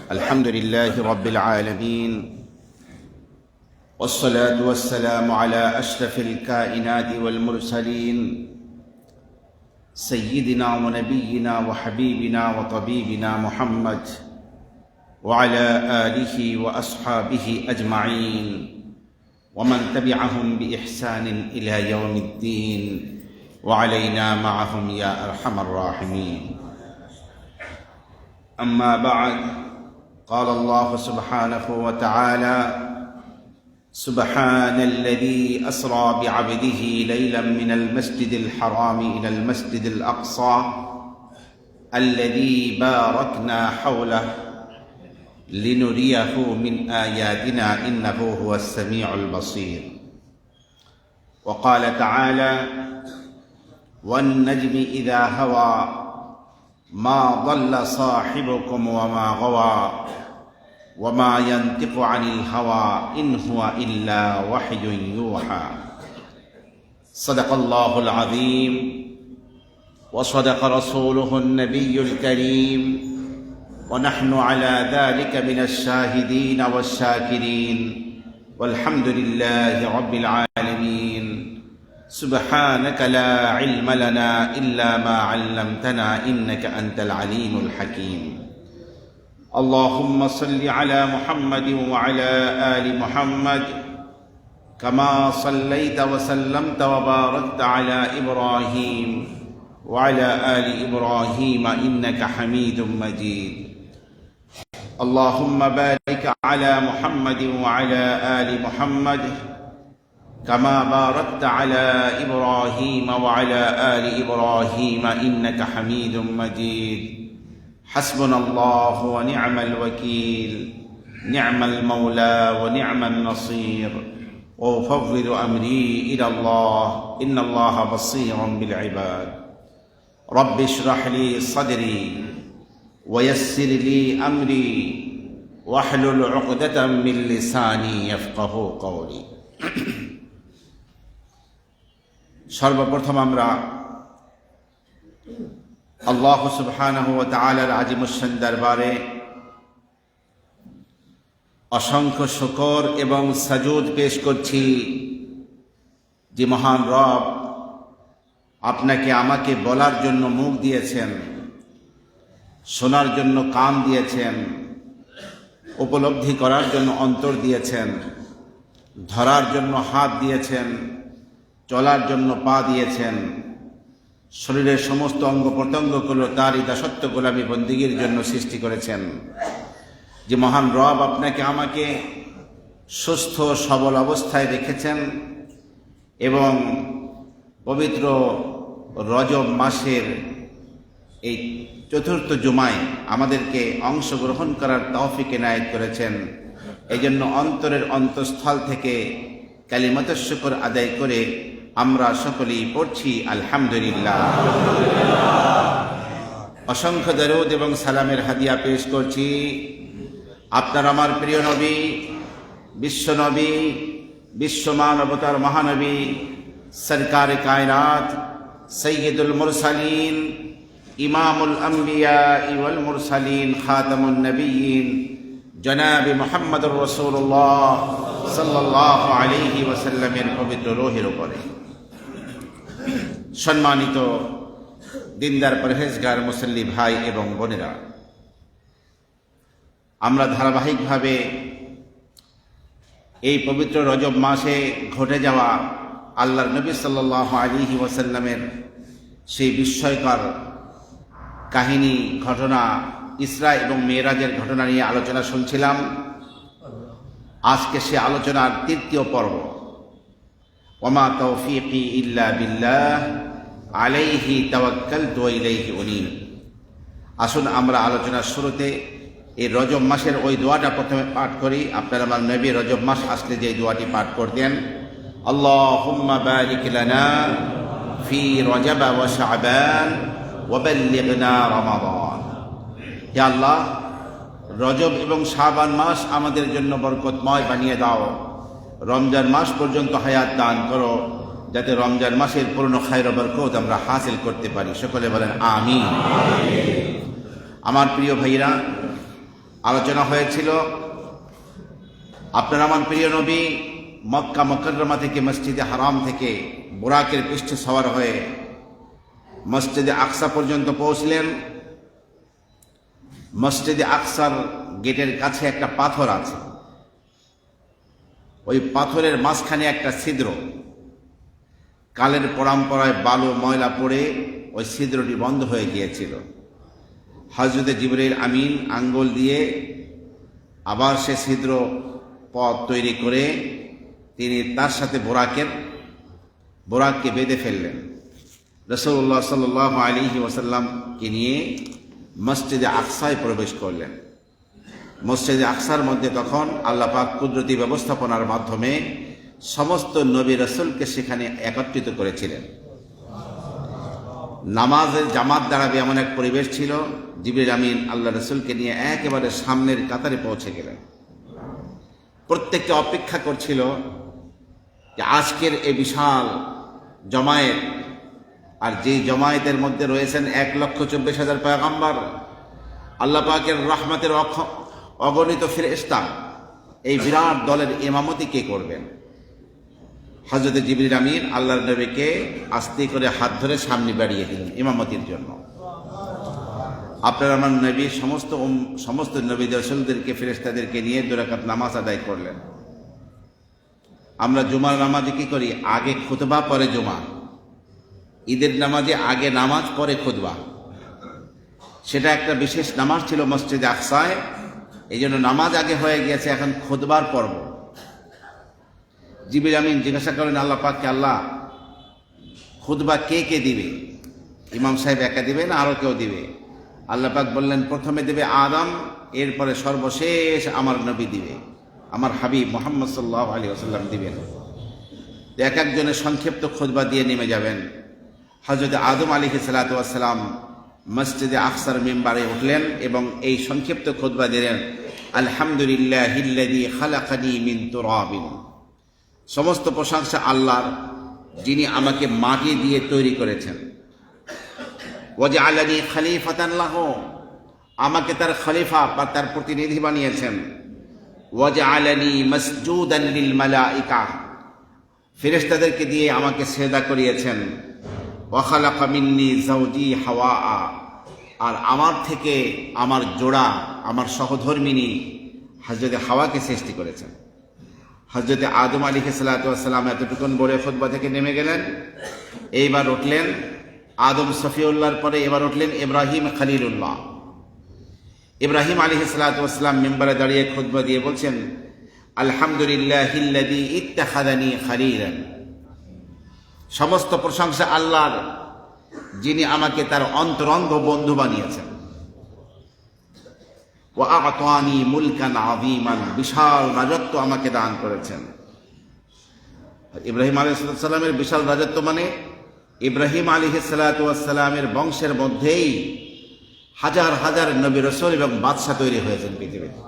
الحمد لله رب العالمين، والصلاة والسلام على أشرف الكائنات والمرسلين سيدنا ونبينا وحبيبنا وطبيبنا محمد وعلى آله وأصحابه أجمعين ومن تبعهم بإحسان إلى يوم الدين وعلينا معهم يا أرحم الراحمين. أما بعد، قال الله سبحانه وتعالى: سبحان الذي أسرى بعبده ليلا من المسجد الحرام إلى المسجد الأقصى الذي باركنا حوله لنريه من آياتنا إنه هو السميع البصير. وقال تعالى: والنجم إذا هوى ما ضل صاحبكم وما غوى وما ينطق عن الهوى إن هو إلا وحي يوحى. صدق الله العظيم وصدق رسوله النبي الكريم، ونحن على ذلك من الشاهدين والشاكرين، والحمد لله رب العالمين. سبحانك لا علم لنا إلا ما علمتنا إنك أنت العليم الحكيم. اللهم صل على محمد وعلى آل محمد كما صليت وسلمت وباركت على إبراهيم وعلى آل إبراهيم إنك حميد مجيد. اللهم بارك على محمد وعلى آل محمد كما باركت على إبراهيم وعلى آل إبراهيم إنك حميد مجيد. حسبنا الله ونعم الوكيل، نعم المولى ونعم النصير، وأفوض أمري إلى الله إن الله بصير بالعباد. رب اشرح لي صدري ويسر لي أمري واحلل عقدة من لساني يفقه قولي. সর্বপ্রথম আমরা আল্লাহ সুবহানাহু ওয়া তাআলার আজিমুশ-শান দরবারে অসংখ্য শুকর এবং সাজুদ পেশ করছি যে মহান রব আপনাকে আমাকে বলার জন্য মুখ দিয়েছেন, শোনার জন্য কান দিয়েছেন, উপলব্ধি করার জন্য অন্তর দিয়েছেন, ধরার জন্য হাত দিয়েছেন, চলার জন্য পা দিয়েছেন, শরীরের সমস্ত অঙ্গ প্রত্যঙ্গগুলো তারই দাসত্ব গোলামী বন্দিগির জন্য সৃষ্টি করেছেন। যে মহান রব আপনাকে আমাকে সুস্থ সবল অবস্থায় রেখেছেন এবং পবিত্র রজব মাসের এই চতুর্থ জুমায় আমাদেরকে অংশগ্রহণ করার তৌফিক এনায়েত করেছেন। এই জন্য অন্তরের অন্তঃস্থল থেকে কালিমাতুশ শুকর আদায় করে আমরা সকলেই পড়ছি আলহামদুলিল্লাহ। অসংখ্য দরুদ এবং সালামের হাদিয়া পেশ করছি আপনার আমার প্রিয় নবী, বিশ্বনবী, বিশ্বমানবতার মহানবী, সরকারে কায়নাত, সৈয়দুল মুরসালিন, ইমামুল আম্বিয়া ওয়াল মুরসালিন, খাতামুন নবিয়্যিন, জনাবে মুহাম্মদুর রাসূলুল্লাহ সাল্লাল্লাহু আলাইহি ওয়াসাল্লামের পবিত্র রূহের উপরে। সম্মানিত দিনদার পরহেজগার মুসল্লি ভাই এবং বোনেরা, আমরা ধারাবাহিকভাবে এই পবিত্র রজব মাসে ঘটে যাওয়া আল্লাহর নবী সাল্লাল্লাহু আলাইহি ওয়াসাল্লামের সেই বিস্ময়কর কাহিনী, ঘটনা, ইসরা এবং মেরাজের ঘটনা নিয়ে আলোচনা শুনছিলাম। আজকে সে আলোচনার তৃতীয় পর্ব। ওমা তৌফিকি ইল্লা বিল্লাহ আলাইহি তাওয়াক্কালতু ওয়া ইলাইহি উনীব। আসুন আমরা আলোচনার শুরুতে এই রজব মাসের ওই দোয়াটা প্রথমে পাঠ করি। আপনারা আমার নবী রজব মাস আসলে যে দোয়াটি পাঠ করতেন, আল্লাহুম্মা বারিক লানা ফি রজব ওয়া শাবান ওয়া বাল্লিগনা রমাদান। হে আল্লাহ, রজব এবং শাবান মাস আমাদের জন্য বরকতময় বানিয়ে দাও, রমজান মাস পর্যন্ত হায়াত দান করো, যাতে রমজান মাসের পূর্ণ খায়র বরকত আমরা হাসিল করতে পারি। সকলে বলেন আমিন। আমার প্রিয় ভাইরা, আলোচনা হয়েছিল আপনার আমার প্রিয় নবী মক্কা মুকাররমা থেকে মসজিদে হারাম থেকে বুরাকের পৃষ্ঠে সওয়ার হয়ে মসজিদে আকসা পর্যন্ত পৌঁছলেন। মসজিদে আকসার গেটের কাছে একটা পাথর আছে, ওই পাথরের মাঝখানে একটা ছিদ্র, কালের পরম্পরায় বালু ময়লা পড়ে ওই ছিদ্রটি বন্ধ হয়ে গিয়েছিল। হযরত জিবরাইল আমিন আঙ্গুল দিয়ে আবার সে ছিদ্র পথ তৈরি করে তিনি তার সাথে বোরাককে বেঁধে ফেললেন। রাসূলুল্লাহ সাল্লাল্লাহু আলাইহি ওয়াসাল্লামকে নিয়ে মসজিদে আকসায় প্রবেশ করলেন। মসজিদে আকসার মধ্যে তখন আল্লাহ পাক কুদরতি ব্যবস্থাপনার মাধ্যমে সমস্ত নবী রাসূলকে সেখানে একত্রিত করেছিলেন। নামাজের জামাত দাঁড়াবে এমন এক পরিবেশ ছিল। জিবরিল আমিন আল্লাহ রাসূলকে নিয়ে একেবারে সামনের কাতারে পৌঁছে গেলেন। প্রত্যেককে অপেক্ষা করছিল যে আজকের এই বিশাল জমায়েত, আর যেই জমায়েতের মধ্যে রয়েছেন 1,24,000 পয়গম্বর, আল্লাহ পাকের রহমতের অগণিত ফেরেশতা, এই বিরাট দলের ইমামতি কে করবেন? হযরত জিবরিল আমিন আল্লাহর নবীকে আস্তে করে হাত ধরে সামনে বাড়িয়ে দিলেন ইমামতির জন্য। আপনার আমার নবী সমস্ত নবী রাসূলদেরকে ফেরেশতাদেরকে নিয়ে 2 রাকাত নামাজ আদায় করলেন। আমরা জুমার নামাজে কি করি? আগে খুতবা পরে জুমা। ঈদের নামাজে আগে নামাজ পরে খুতবা। সেটা একটা বিশেষ নামাজ ছিল মসজিদে আকসায়, এই জন্য নামাজ আগে হয়ে গিয়েছে, এখন খুতবার পর্ব। জিবরিল আমিন জিজ্ঞাসা করেন আল্লাহ পাককে, আল্লাহ খুতবা কে কে দিবে? ইমাম সাহেব একা দিবে না আরো কেউ দিবে? আল্লাহ পাক বললেন প্রথমে দেবে আদম, এরপরে সর্বশেষ আমার নবী দিবে, আমার হাবিব মুহাম্মদ সাল্লাল্লাহু আলাইহি ওয়াসাল্লাম দিবেন। এক একজনের সংক্ষিপ্ত খুতবা দিয়ে নেমে যাবেন। হযরত আদম আলাইহিস সালাতু ওয়াস সালাম মসজিদে আকসার মিম্বারে উঠলেন এবং এই সংক্ষিপ্ত খুতবা দিলেন, আলহামদুলিল্লাহিল্লাযী খালাকানি মিন তুরাবিন। সমস্ত প্রশংসা আল্লাহর, যিনি আমাকে মাটি দিয়ে তৈরি করেছেন। ওয়াজআলানি খলিফাতান লাহু, আমাকে তার খলিফা বা তার প্রতিনিধি বানিয়েছেন। ওয়াজআলানি মাসজুদান লিল মালাইকা, ফেরেশতাদেরকে দিয়ে আমাকে সেজদা করিয়েছেন। ওয়া খালাকা মিন্নি যাওজি হাওয়া, আর আমার থেকে আমার জোড়া, আমার সহধর্মিনী হযরত হাওয়াকে সৃষ্টি করেছেন। হযরত আদম আলাইহিস সালাতু ওয়াস সালাম এতটুকুন বলে খুতবা থেকে নেমে গেলেন। এইবার উঠলেন আদম সফিউল্লাহর পরে, এবার উঠলেন ইব্রাহিম খলিলুল্লাহ। ইব্রাহিম আলাইহিস সালাতু ওয়াস সালাম মিম্বারে দাঁড়িয়ে খুতবা দিয়ে বলছেন, আলহামদুলিল্লাহিল্লাযী ইত্তাখাযানি খলিলান। সমস্ত প্রশংসা আল্লাহর, যিনি আমাকে তার অন্তরঙ্গ বন্ধু বানিয়েছেন। ওয়া আ'তানি মুলকান আযীমান, বিশাল রাজত্ব আমাকে দান করেছেন। ইব্রাহিম আলাইহিস সালামের বিশাল রাজত্ব মানে ইব্রাহিম আলাইহিস সালাতু ওয়াস সালামের বংশের মধ্যেই হাজার হাজার নবী রাসূল এবং বাদশা তৈরি হয়েছেন পৃথিবীতে।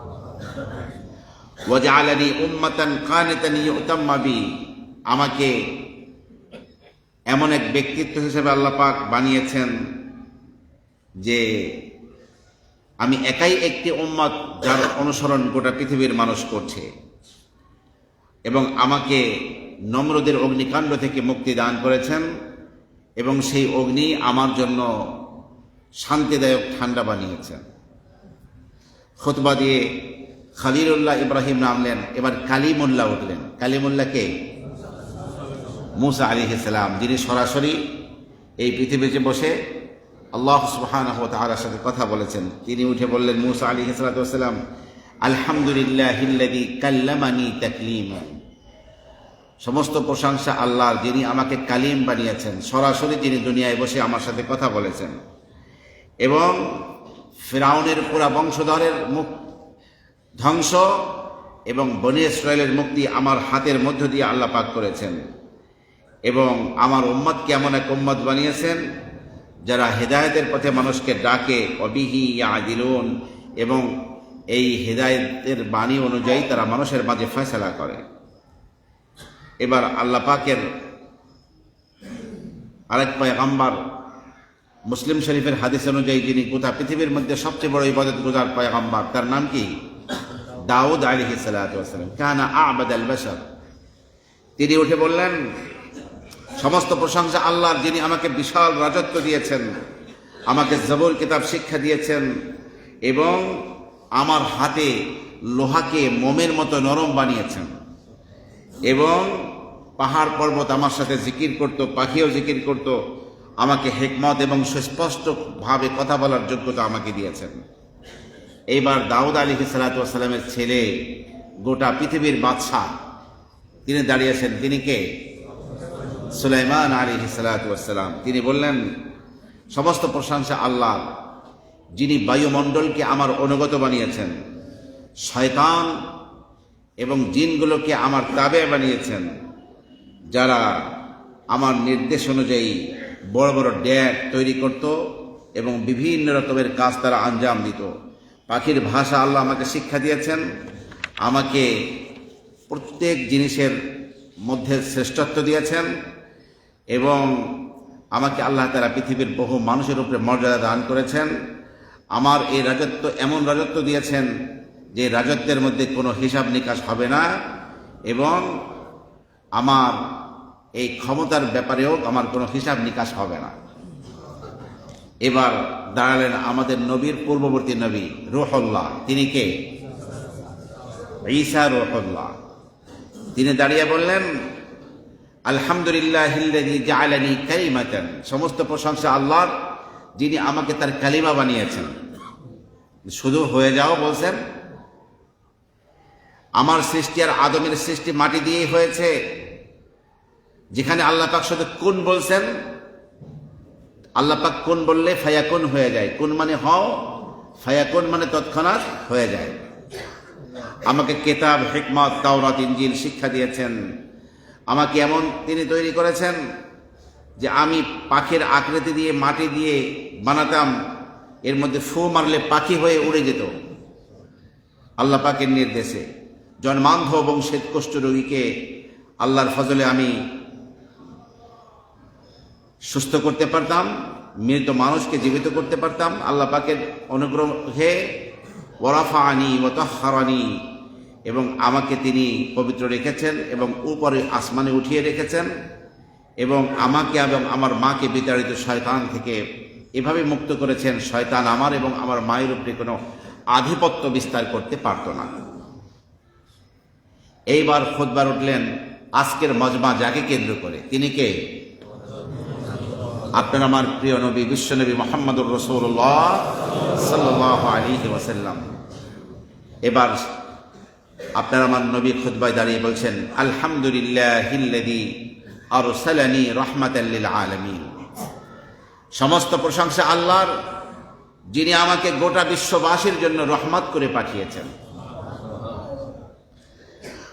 ওয়াজআলানি উম্মাতান কানিতান ইউতাম্মা বি, আমাকে এমন এক ব্যক্তিত্ব হিসেবে আল্লাহ পাক বানিয়েছেন যে আমি একাই একটি উম্মত যার অনুসরণ গোটা পৃথিবীর মানুষ করছে, এবং আমাকে নমরুদের অগ্নিকাণ্ড থেকে মুক্তি দান করেছেন, এবং সেই অগ্নি আমার জন্য শান্তিদায়ক ঠান্ডা বানিয়েছেন। খুতবা দিয়ে খলিলুল্লাহ ইব্রাহিম নামলেন, এবার কালিমুল্লাহ উঠলেন। কালিমুল্লাহ কে? মুসা আলাইহিস সালাম, যিনি সরাসরি এই পৃথিবীতে বসে আল্লাহ সুবহানাহু ওয়া তাআলার সাথে কথা বলেছেন। তিনি উঠে বললেন মুসা আলাইহিস সালাম, আলহামদুলিল্লাহিল্লাযী কাল্লামানি তাকলীমা। সমস্ত প্রশংসা আল্লাহর, যিনি আমাকে কালিম বানিয়েছেন, সরাসরি যিনি দুনিয়ায় বসে আমার সাথে কথা বলেছেন। এবং ফিরাউনের পুরা বংশধরের ধ্বংস এবং বনী ইসরাইলের মুক্তি আমার হাতের মধ্য দিয়ে আল্লাহ পাক করেছেন। এবং আমার উম্মতকে এমন এক উম্মত বানিয়েছেন যারা হেদায়েতের পথে মানুষকে ডাকে, অবিহি ইয়াদিলুন, এবং এই হেদায়েতের বাণী অনুযায়ী তারা মানুষের মাঝে ফয়সালা করে। এবার আল্লাহ পাকের আরেক পয়গম্বর মুসলিম শরীফের হাদিস অনুযায়ী যিনি গোটা পৃথিবীর মধ্যে সবচেয়ে বড় ইবাদত গুজার পয়গম্বর, তার নাম কি? দাউদ আলাইহিস সালাতু ওয়াস সালাম। কানা আ'বাদাল বাশার। তিনি উঠে বললেন, সমস্ত প্রশংসা আল্লাহর, যিনি আমাকে বিশাল রাজত্ব দিয়েছেন, আমাকে জবর কিতাব শিক্ষা দিয়েছেন এবং আমার হাতে লোহাকে মোমের মতো নরম বানিয়েছেন এবং পাহাড় পর্বত আমার সাথে জিকির করত, পাখিও জিকির করত, আমাকে হিকমত এবং সুস্পষ্টভাবে কথা বলার যোগ্যতা আমাকে দিয়েছেন। এইবার দাউদ আলাইহিস সালাতু ওয়াস সালামের ছেলে, গোটা পৃথিবীর বাদশাহ, তিনি দাঁড়িয়েছেন। তিনি কে? সুলাইমান আলাইহিস সালাতু ওয়াস সালাম। তিনি বললেন, সমস্ত প্রশংসা আল্লাহ, যিনি বায়ুমণ্ডলকে আমার অনুগত বানিয়েছেন, শয়তান এবং জিনগুলোকে আমার তাবে বানিয়েছেন, যারা আমার নির্দেশ অনুযায়ী বড় বড় ড্যাগ তৈরি করত এবং বিভিন্ন রকমের কাজ তারা আঞ্জাম দিত। পাখির ভাষা আল্লাহ আমাকে শিক্ষা দিয়েছেন, আমাকে প্রত্যেক জিনিসের মধ্যে শ্রেষ্ঠত্ব দিয়েছেন এবং আমাকে আল্লাহ তাআলা পৃথিবীর বহু মানুষের উপরে মর্যাদা দান করেছেন। আমার এই রাজত্ব এমন রাজত্ব দিয়েছেন যে রাজত্বের মধ্যে কোনো হিসাব নিকাশ হবে না এবং আমার এই ক্ষমতার ব্যাপারেও আমার কোনো হিসাব নিকাশ হবে না। এবার দাঁড়ালেন আমাদের নবীর পূর্ববর্তী নবী রূহুল্লাহ। তিনি কে? ঈসা রূহুল্লাহ। তিনি দাঁড়িয়ে বললেন, আলহামদুলিল্লাহিল্লাযী জাআলানি কালিমাতান। সমস্ত প্রশংসা আল্লাহর, যিনি আমাকে তার কালিমা বানিয়েছেন। শুধু হয়ে যাও বলছেন? আমার সৃষ্টি আর আদমের সৃষ্টি মাটি দিয়েই হয়েছে। যেখানে আল্লাহ পাক শুধু কুন বলছেন, আল্লাহ পাক কুন বললে ফায়াকুন হয়ে যায়। কুন মানে হও, ফায়াকুন মানে তৎক্ষণাৎ হয়ে যায়। আমাকে কিতাব, হিকমত, তাওরাত, ইনজিল শিক্ষা দিয়েছেন। আমাকে এমন তিনি তৈরি করেছেন যে আমি পাখির আকৃতি দিয়ে মাটি দিয়ে বানাতাম, এর মধ্যে ফু মারলে পাখি হয়ে উড়ে যেত আল্লাহ পাকের নির্দেশে। জন্মান্ধ এবং শ্বেতকুষ্ঠ রোগীকে আল্লাহর ফজলে আমি সুস্থ করতে পারতাম, মৃত মানুষকে জীবিত করতে পারতাম আল্লাহ পাকের অনুগ্রহে। ওয়ারাফাআনি ওয়া তাহহারানি, এবং আমাকে তিনি পবিত্র রেখেছেন এবং উপরে আসমানে উঠিয়ে রেখেছেন এবং আমাকে এবং আমার মাকে বিতাড়িত শয়তান থেকে এভাবে মুক্ত করেছেন, শয়তান আমার এবং আমার মায়ের উপরে কোনো আধিপত্য বিস্তার করতে পারত না। এইবার খুতবা উঠলেন আজকের মজমা যাকে কেন্দ্র করে। তিনি কে? আপনার আমার প্রিয় নবী, বিশ্বনবী মুহাম্মদুর রাসূলুল্লাহ সাল্লাল্লাহু আলাইহি ওয়াসাল্লাম। এবার আপনার আমার নবী খুতবায় দাঁড়িয়ে বলছেন, আলহামদুলিল্লাহিল্লাযী আরসালানি রাহমাতাল লিল আলামিন। সমস্ত প্রশংসা আল্লাহর, যিনি আমাকে গোটা বিশ্ববাসীর জন্য রহমত করে পাঠিয়েছেন।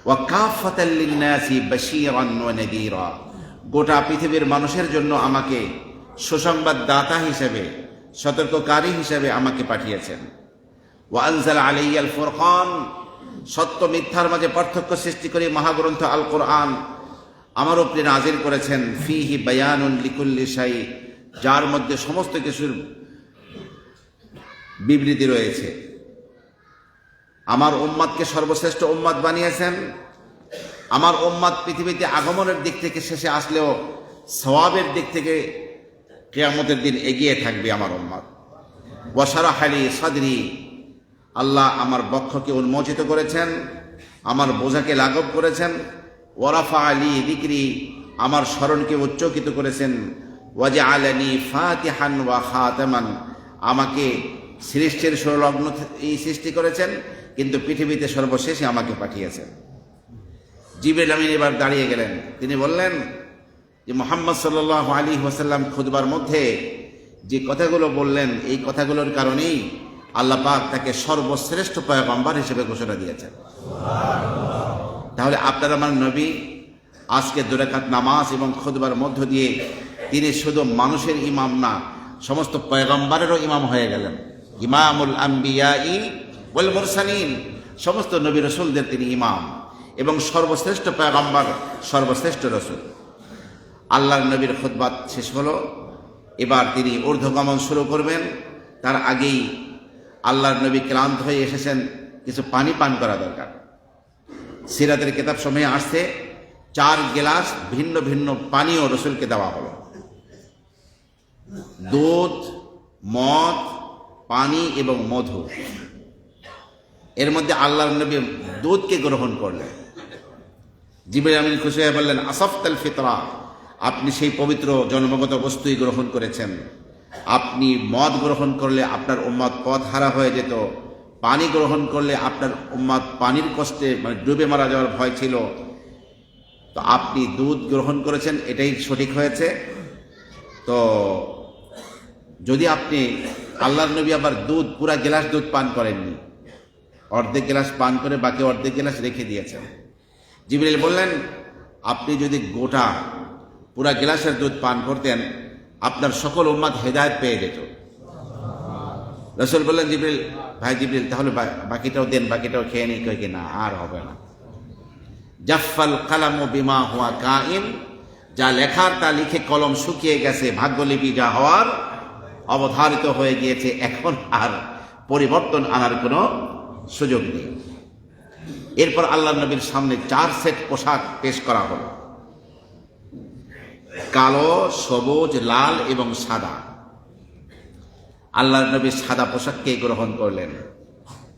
ওয়া কাফাতাল লিন-নাসি বাশীরান ওয়া নাযীরা, গোটা পৃথিবীর মানুষের জন্য আমাকে সুসংবাদ দাতা হিসেবে, সতর্ককারী হিসেবে আমাকে পাঠিয়েছেন। ওয়া আনজালা আলাইয়াল ফুরকান, সত্য মিথ্যার মাঝে পার্থক্য সৃষ্টি করে মহাগ্রন্থ আল কোরআন আমার উপরে নাজিল করেছেন। ফিহি বায়ানুন লিকুল্লি শাই, যার মধ্যে সমস্ত কিছুর বিবৃতি রয়েছে। আমার উম্মতকে সর্বশ্রেষ্ঠ উম্মত বানিয়েছেন। আমার উম্মত পৃথিবীতে আগমনের দিক থেকে শেষে আসলেও সওয়াবের দিক থেকে কিয়ামতের দিন এগিয়ে থাকবে আমার উম্মত। ওয়া শারাহা লি সাদরি, আল্লাহ আমার বক্ষকে উন্মোচিত করেছেন, আমার বোঝাকে লাঘব করেছেন। ওয়া রাফাআ লি যিকরি, আমার স্মরণকে উচ্চকিত করেছেন। ওয়া জাআলানি ফাতিহান ওয়া খাতামান, আমাকে সৃষ্টির সংলগ্ন সৃষ্টি করেছেন কিন্তু পৃথিবীতে সর্বশেষে আমাকে পাঠিয়েছেন। জিবরিল আমিন এবার দাঁড়িয়ে গেলেন। তিনি বললেন যে মুহাম্মদ সাল্লাল্লাহু আলাইহি ওয়াসাল্লাম খুতবার মধ্যে যে কথাগুলো বললেন, এই কথাগুলোর কারণেই আল্লাহ পাক তাকে সর্বশ্রেষ্ঠ পয়গম্বর হিসেবে ঘোষণা দিয়েছেন। তাহলে আপনার আমার নবী আজকে 2 রাকাত নামাজ এবং খুতবার মধ্য দিয়ে তিনি শুধু মানুষের ইমাম না, সমস্ত পয়গম্বরেরও ইমাম হয়ে গেলেন। ইমামুল আম্বিয়াই ওয়াল মুরসালিন, সমস্ত নবী রাসূলদের তিনি ইমাম এবং সর্বশ্রেষ্ঠ পয়গম্বর, সর্বশ্রেষ্ঠ রাসূল। আল্লাহর নবীর খুতবা শেষ হলো। এবার তিনি ঊর্ধ্বগমন শুরু করবেন। তার আগেই আল্লাহর নবী ক্লান্ত হয়ে এসেছেন, কিছু পানি পান করা দরকার। সিরাতের কিতাব সময়ে আসছে 4 গ্লাস ভিন্ন ভিন্ন পানীয় রসুলকে দেওয়া হলো। দুধ, মদ, পানি এবং মধু। এর মধ্যে আল্লাহর নবী দুধকে গ্রহণ করলেন। জিবরিল আমিন খুশি হয়ে বললেন, আসাফতাল ফিতরা, আপনি সেই পবিত্র জন্মগত বস্তুই গ্রহণ করেছেন। আপনি মদ গ্রহণ করলে আপনার উম্মত পথ হারা হয়ে যেত, পানি গ্রহণ করলে আপনার উম্মত পানির কষ্টে ডুবে মারা যাওয়ার ভয় ছিল, তো আপনি দুধ গ্রহণ করেছেন, এটাই সঠিক হয়েছে। তো যদি আপনি, আল্লাহর নবী আবার দুধ পুরা গ্লাস দুধ পান করেননি, অর্ধেক গ্লাস পান করে বাকি অর্ধেক গ্লাস রেখে দিয়েছেন। জিবরিল বললেন, আপনি যদি গোটা পুরা গ্লাসের দুধ পান করতেন, আপনার সকল উম্মত হেদায়েত পেয়ে যেত। রাসূল বললেন, জিবরিল তাহলে বাকিটাও দেন, বাকিটাও খেয়ে নিই। কই কি না, আর হবে না। জাফাল কালামু বিমা হুয়া কাইন, যা লেখার তা লিখে কলম শুকিয়ে গেছে, ভাগ্যলিপি যা হওয়ার অবধারিত হয়ে গিয়েছে, এখন আর পরিবর্তন আনার কোনো সুযোগ নেই। এরপর আল্লাহর নবীর সামনে 4 সেট পোশাক পেশ করা হলো, কালো, সবুজ, লাল এবং সাদা। আল্লাহর নবী সাদা পোশাককে গ্রহণ করলেন,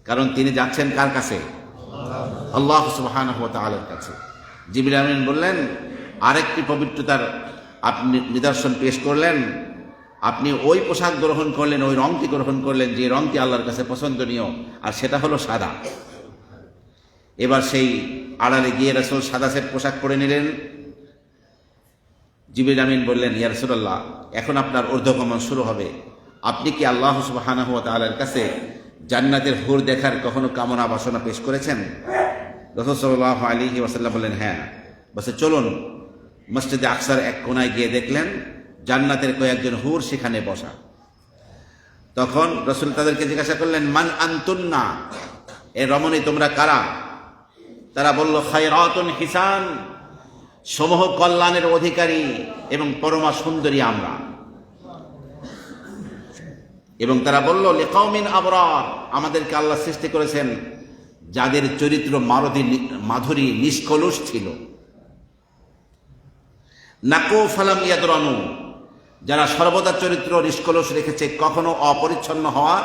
কারণ তিনি যাচ্ছেন কার কাছে? আল্লাহ সুবহানাহু ওয়া তাআলার কাছে। জিবরিল আমিন বললেন, আরেকটি পবিত্রতার আপনি নিদর্শন পেশ করলেন। আপনি ওই পোশাক গ্রহণ করলেন, ওই রংটি গ্রহণ করলেন যে রংটি আল্লাহর কাছে পছন্দনীয়, আর সেটা হলো সাদা। এবার সেই আড়ালে গিয়ে রাসূল সাদা সেট পোশাক পরে নিলেন। জিবরিল আমিন বললেন, ইয়া রাসূলুল্লাহ, এখন আপনার ঊর্ধ্বগমন শুরু হবে। আপনি কি আল্লাহ সুবহানাহু ওয়া তাআলার কাছে জান্নাতের হুর দেখার কখনো কামনা বাসনা পেশ করেছেন? রাসূল সাল্লাল্লাহু আলাইহি ওয়াসাল্লাম বললেন, হ্যাঁ। বসে চলুন। মসজিদে আকসার এক কোনায় গিয়ে দেখলেন জান্নাতের কয়েকজন হুর সেখানে বসা। তখন রাসূল তাদেরকে জিজ্ঞাসা করলেন, মান আনতুন্না, এ রমণী তোমরা কারা? তারা বলল, খায়রাতুন হিসান, সমূহ কল্যাণের অধিকারী এবং পরমা সুন্দরী আমরা। এবং তারা বলল, লিকাউমিন আবরার, আমাদেরকে আল্লাহ সৃষ্টি করেছেন যাদের চরিত্র মাধুরী নিষ্কলুষ ছিল। নাকু ফালাম ইয়াদরানু, যারা সর্বদা চরিত্র নিষ্কলুষ রেখেছে, কখনো অপরিচ্ছন্ন হওয়ার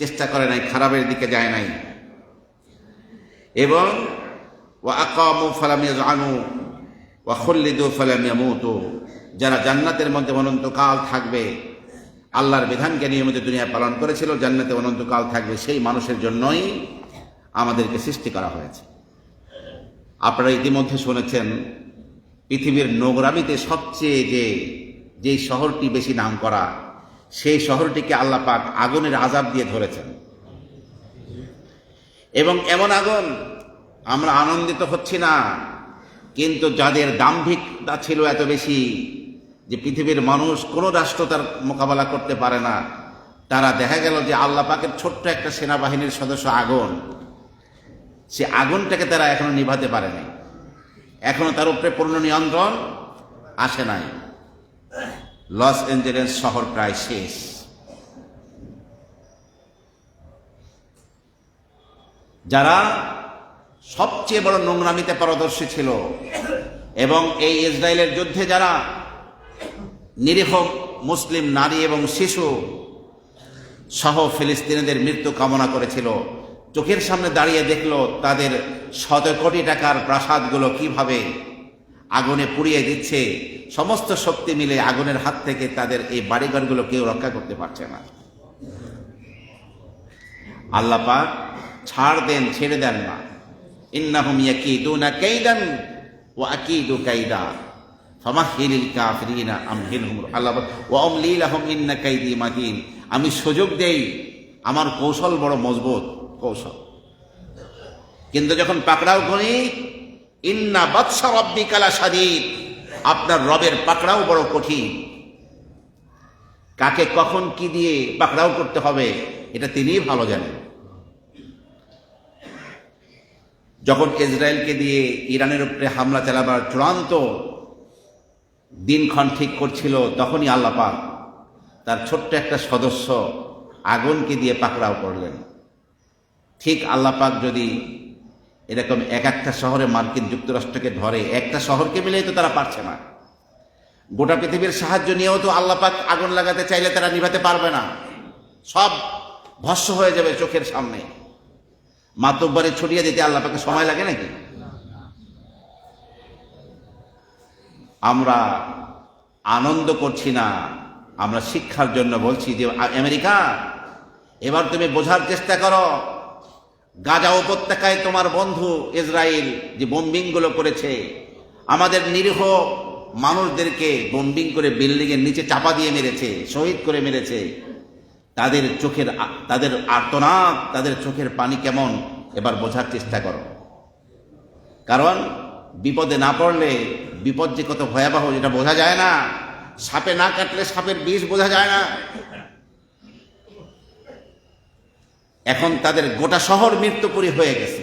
চেষ্টা করে নাই, খারাপের দিকে যায় নাই। এবং ওয়া আকামু ফালাম ইয়াজআনু ওয়া খুল্লিদু ফালাম ইয়ামুতু, যারা জান্নাতের মধ্যে অনন্তকাল থাকবে, আল্লাহর বিধানকে নিয়মিত দুনিয়ায় পালন করেছিল, জান্নাতে অনন্তকাল থাকবে, সেই মানুষের জন্যই আমাদেরকে সৃষ্টি করা হয়েছে। আপনারা ইতিমধ্যে শুনেছেন পৃথিবীর নোংরামিতে সবচেয়ে যে শহরটি বেশি নাম করা, সেই শহরটিকে আল্লাহ পাক আগুনের আযাব দিয়ে ধরেছেন। এবং এমন আগুন, আমরা আনন্দিত হচ্ছি না, কিন্তু যাদের দাম্ভিকতা ছিল এত বেশি যে পৃথিবীর মানুষ, কোনো রাষ্ট্র তার মোকাবেলা করতে পারে না, তারা দেখা গেল যে আল্লাহ পাকের ছোট্ট একটা সেনাবাহিনীর সদস্য আগুন, সে আগুনটাকে তারা এখনো নিভাতে পারে নাই, এখনো তার উপরে পূর্ণ নিয়ন্ত্রণ আসে নাই। লস অ্যাঞ্জেলেস শহর প্রায় শেষ। যারা সবচেয়ে বড় নোংরামিতে পারদর্শী ছিল এবং এই ইসরায়েলের যুদ্ধে যারা নিরীহ মুসলিম নারী এবং শিশু সহ ফিলিস্তিনিদের মৃত্যু কামনা করেছিল, চোখের সামনে দাঁড়িয়ে দেখলো তাদের শত কোটি টাকার প্রাসাদগুলো কিভাবে আগুনে পুড়িয়ে দিচ্ছে, সমস্ত শক্তি মিলে আগুনের হাত থেকে তাদের এই বাড়িঘরগুলো কেউ রক্ষা করতে পারছে না। আল্লাহ পাক ছাড় দেন, ছেড়ে দেন না। ইন্নাহুম ইয়াকিদুনা কাইদান ওয়া আকিদু কাইদা ফামাহিলিল কাফিরিনা আমহিলহুম, আল্লাহ ওয়া আমলি লাহুম ইন্না কাইদি মাতিন, আমি সুযোগ দেই, আমার কৌশল বড় মজবুত কৌশল। কিন্তু যখন পাকড়াও করি, ইন্না বাতশা রাব্বিকা লাশাদীদ, আপনার রবের পাকড়াও বড় কঠিন। কাকে কখন কি দিয়ে পাকড়াও করতে হবে এটা তিনিই ভালো জানেন। যখন ইসরায়েলকে দিয়ে ইরানের উপরে হামলা চালাবার চূড়ান্ত দিনক্ষণ ঠিক করছিল, তখনই আল্লাহ পাক তার ছোট্ট একটা সদস্য আগুনকে দিয়ে পাকড়াও করলেন। ঠিক আল্লাহ পাক যদি এরকম এক একটা শহরে মার্কিন যুক্তরাষ্ট্রকে ধরে, একটা শহরকে মিলেই তো তারা পারছে না, গোটা পৃথিবীর সাহায্য নিয়েও তো আল্লাহ পাক আগুন লাগাতে চাইলে তারা নিভাতে পারবে না, সব ভস্ম হয়ে যাবে চোখের সামনে। মাতব্বরে ছড়িয়ে দিতে আল্লাহ পাকে সময় লাগে নাকি? আমরা আনন্দ করছি না, আমরা শিক্ষার জন্য বলছি যে আমেরিকা, এবার তুমি বোঝার চেষ্টা করো, গাজা উপত্যকায় তোমার বন্ধু ইসরায়েল যে বোম্বিংগুলো করেছে, আমাদের নিরীহ মানুষদেরকে বোম্বিং করে বিল্ডিংয়ের নিচে চাপা দিয়ে মেরেছে, শহীদ করে মেরেছে, তাদের আর্তনাদ, তাদের চোখের পানি কেমন এবার বোঝার চেষ্টা করো। কারণ বিপদে না পড়লে বিপদ যে কত ভয়াবহ যেটা বোঝা যায় না, সাপে না কাটলে সাপের বিষ বোঝা যায় না। এখন তাদের গোটা শহর মৃত্যুপুরী হয়ে গেছে।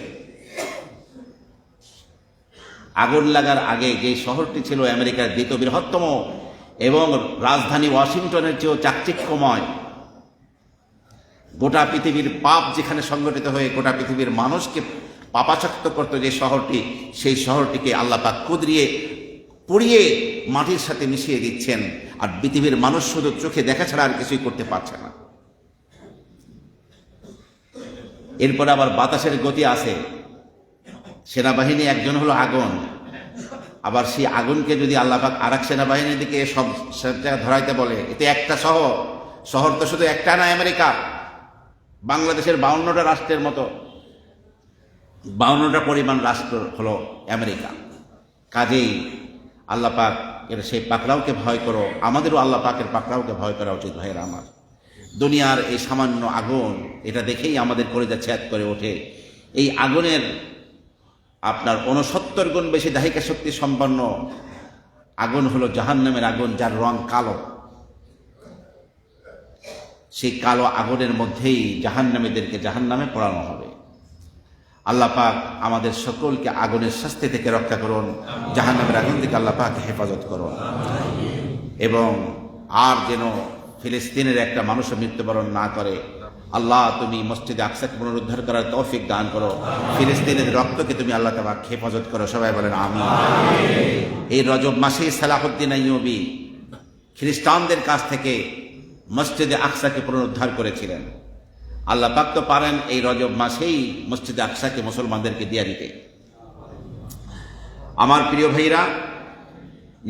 আগুন লাগার আগে যে শহরটি ছিল আমেরিকার দ্বিতীয় বৃহত্তম এবং রাজধানী ওয়াশিংটনের চেয়েও চাকচিক্যময়, গোটা পৃথিবীর পাপ যেখানে সংগঠিত হয়ে গোটা পৃথিবীর মানুষকে পাপাচাক্ত করত যে শহরটি, সেই শহরটিকে আল্লাহ পাক কুদরিয়ে পুড়িয়ে মাটির সাথে মিশিয়ে দিচ্ছেন, আর পৃথিবীর মানুষ শুধু চোখে দেখা ছাড়া আর কিছুই করতে পারছে না। এরপর আবার বাতাসের গতি আছে, সেনাবাহিনী একজন হলো আগুন, আবার সেই আগুনকে যদি আল্লাহ পাক আর এক সেনাবাহিনীর দিকে সব জায়গায় ধরাইতে বলে, এতে একটা শহর তো শুধু একটা না, আমেরিকা বাংলাদেশের 52টা রাষ্ট্রের মতো 52টা পরিমাণ রাষ্ট্র হলো আমেরিকা। কাজেই আল্লাহ পাক এর সেই পাকড়াওকে ভয় করো, আমাদেরও আল্লাহ পাকের পাকড়াওকে ভয় করা উচিত ভাইয়েরা আমার। দুনিয়ার এই সামান্য আগুন, এটা দেখেই আমাদের কলিজা ছেদ করে ওঠে। এই আগুনের আপনার 69 গুণ বেশি দাহিকা শক্তি সম্পন্ন আগুন হলো জাহান্নামের আগুন, যার রং কালো। সেই কালো আগুনের মধ্যেই জাহান্নামীদেরকে জাহান্নামে পোড়ানো হবে। আল্লাহ পাক আমাদের সকলকে আগুনের শাস্তি থেকে রক্ষা করুন, জাহান্নামের আগুন থেকে আল্লাহ পাক হেফাজত করুন, এবং আর যেন ফিলিস্তিনের একটা মানুষও মৃত্যুবরণ না করে। আল্লাহ তুমি মসজিদে আকসাকে পুনরুদ্ধার করার তৌফিক দান করো, ফিলিস্তিনের রক্তকে তুমি আল্লাহ তাআলা হেফাজত করো। সবাই বলেন আমিন। এই রজব মাসেই সালাহুদ্দিন আইয়ুবী খ্রিস্টানদের কাছ থেকে মসজিদে আকসাকে পুনরুদ্ধার করেছিলেন। আল্লাহ পাক তো পারেন এই রজব মাসেই মসজিদে আকসাকে মুসলমানদেরকে দিয়ে দিতে। আমার প্রিয় ভাইরা,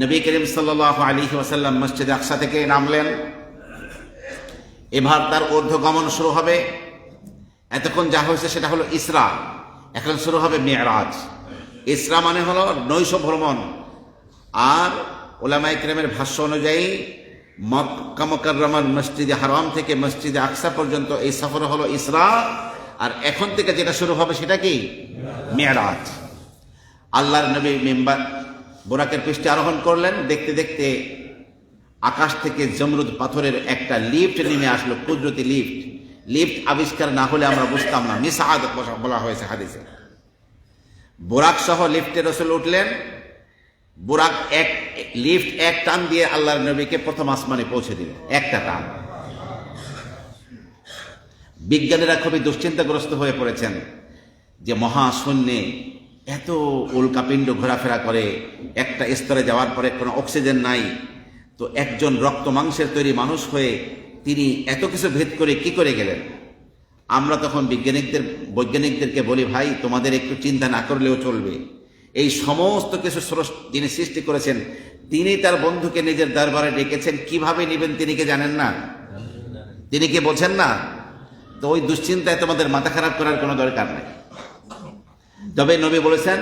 নবী করিম সাল্লাল্লাহু আলাইহি ওয়াসাল্লাম মসজিদে আকসা থেকে নামলেন। এবার তার ঊর্ধ্বগমন শুরু হবে। এতক্ষণ যা হয়েছে সেটা হলো ইসরা, এখন শুরু হবে মেরাজ। ইসরা মানে হলো নৈশ ভ্রমণ, আর উলামায়ে কেরামের ভাষ্য অনুযায়ী মক্কা মুকাররমার মসজিদে হারাম থেকে মসজিদে আকসা পর্যন্ত এই সফর হলো ইসরা, আর এখন থেকে যেটা শুরু হবে সেটা কি মেরাজ। আল্লাহর নবী মিম্বার বোরাকের পৃষ্ঠে আরোহণ করলেন। দেখতে দেখতে আকাশ থেকে জমরুদ পাথরের একটা লিফট নেমে আসলো, কুদরতি লিফট আবিষ্কার না হলে আমরা বুঝতাম না, মিসআদ বলা হয়েছে হাদিসে। বোরাক সহ লিফটে রাসূল উঠলেন। বোরাক লিফট এক টান দিয়ে আল্লাহর নবীকে প্রথম আসমানে পৌঁছে দিল, একটা টান। বিজ্ঞানীরা খুবই দুশ্চিন্তাগ্রস্ত হয়ে পড়েছেন যে মহাশূন্যে এত উল্কাপিণ্ড ঘোরাফেরা করে, একটা স্তরে যাওয়ার পরে কোনো অক্সিজেন নাই, তো একজন রক্ত মাংসের তৈরি মানুষ হয়ে তিনি এত কিছু ভেদ করে কি করে গেলেন? আমরা তখন বৈজ্ঞানিকদেরকে বলি, ভাই তোমাদের একটু চিন্তা না করলেও চলবে। এই সমস্ত কিছু যিনি সৃষ্টি করেছেন, তিনি তার বন্ধুকে নিজের দরবারে ডেকেছেন, কিভাবে নেবেন তিনি কি জানেন না? তিনি কি বোঝেন না? তো ওই দুশ্চিন্তায় তোমাদের মাথা খারাপ করার কোনো দরকার নেই। তবে নবী বলেছেন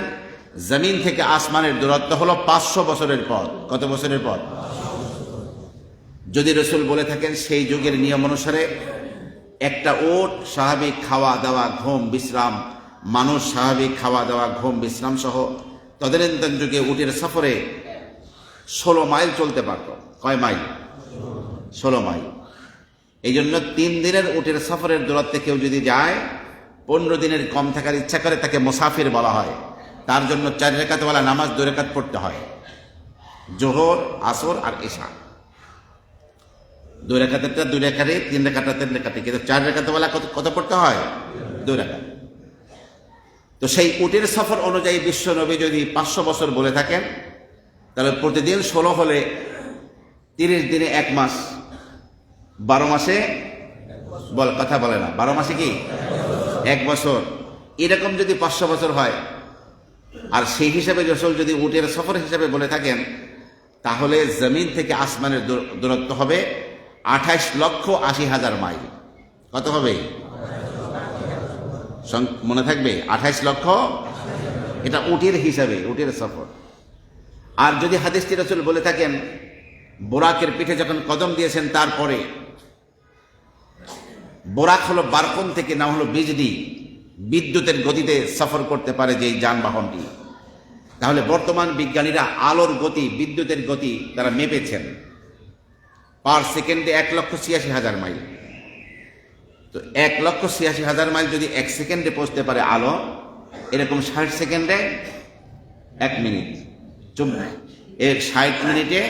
জমিন থেকে আসমানের দূরত্ব হলো 500 বছরের পথ। কত বছরের পথ? যদি রাসূল বলে থাকেন সেই যুগের নিয়ম অনুসারে একটা ওট স্বাভাবিক খাওয়া দাওয়া ঘুম বিশ্রাম, মানুষ স্বাভাবিক খাওয়া দাওয়া ঘুম বিশ্রাম সহ তদানীন্তন যুগে উটের সফরে 16 মাইল চলতে পারত। কয় মাইল? 16 মাইল। এই জন্য 3 দিনের উটের সফরের দূরত্বে কেউ যদি যায়, 15 দিনের কম থাকার ইচ্ছা করে তাকে মুসাফির বলা হয়। তার জন্য 4 রাকাতওয়ালা নামাজ 2 রাকাত পড়তে হয়, জোহর আসর আর ইশা। 2 রাকাতেরটা 2 রাকাতে, 3 রাকাতটা 3 রাকাতে, কিন্তু 4 রাকাতে বেলা কত পড়তে হয়? 2 রাকাত। তো সেই উটের সফর অনুযায়ী বিশ্ব নবী যদি 500 বছর বলে থাকেন, তাহলে প্রতিদিন 16 হলে 30 দিনে 1 মাস, 12 মাসে কথা বলে না, 12 মাসে কি 1 বছর। এরকম যদি 500 বছর হয়, আর সেই হিসাবে রসুল যদি উটের সফর হিসাবে বলে থাকেন, তাহলে জমিন থেকে আসমানের দূরত্ব হবে 28,80,000 মাইল। কত হবে মনে থাকবে? 28,00,000। এটা উটের হিসাবে, উটের সফর। আর যদি হাদিসটি রসুল বলে থাকেন বোরাকের পিঠে যখন কদম দিয়েছেন, তারপরে বোরাক হলো বারকন থেকে, না হলো বিজলি, বিদ্যুতের গতিতে সফর করতে পারে যে যানবাহনটি, তাহলে বর্তমান বিজ্ঞানীরা আলোর গতি, বিদ্যুতের গতি তারা মেপেছেন পার সেকেন্ডে 1,86,000 মাইল। তো 1,86,000 মাইল যদি 1 সেকেন্ডে পৌঁছতে পারে আলো, এরকম 60 সেকেন্ডে 1 মিনিট, 60 মিনিটে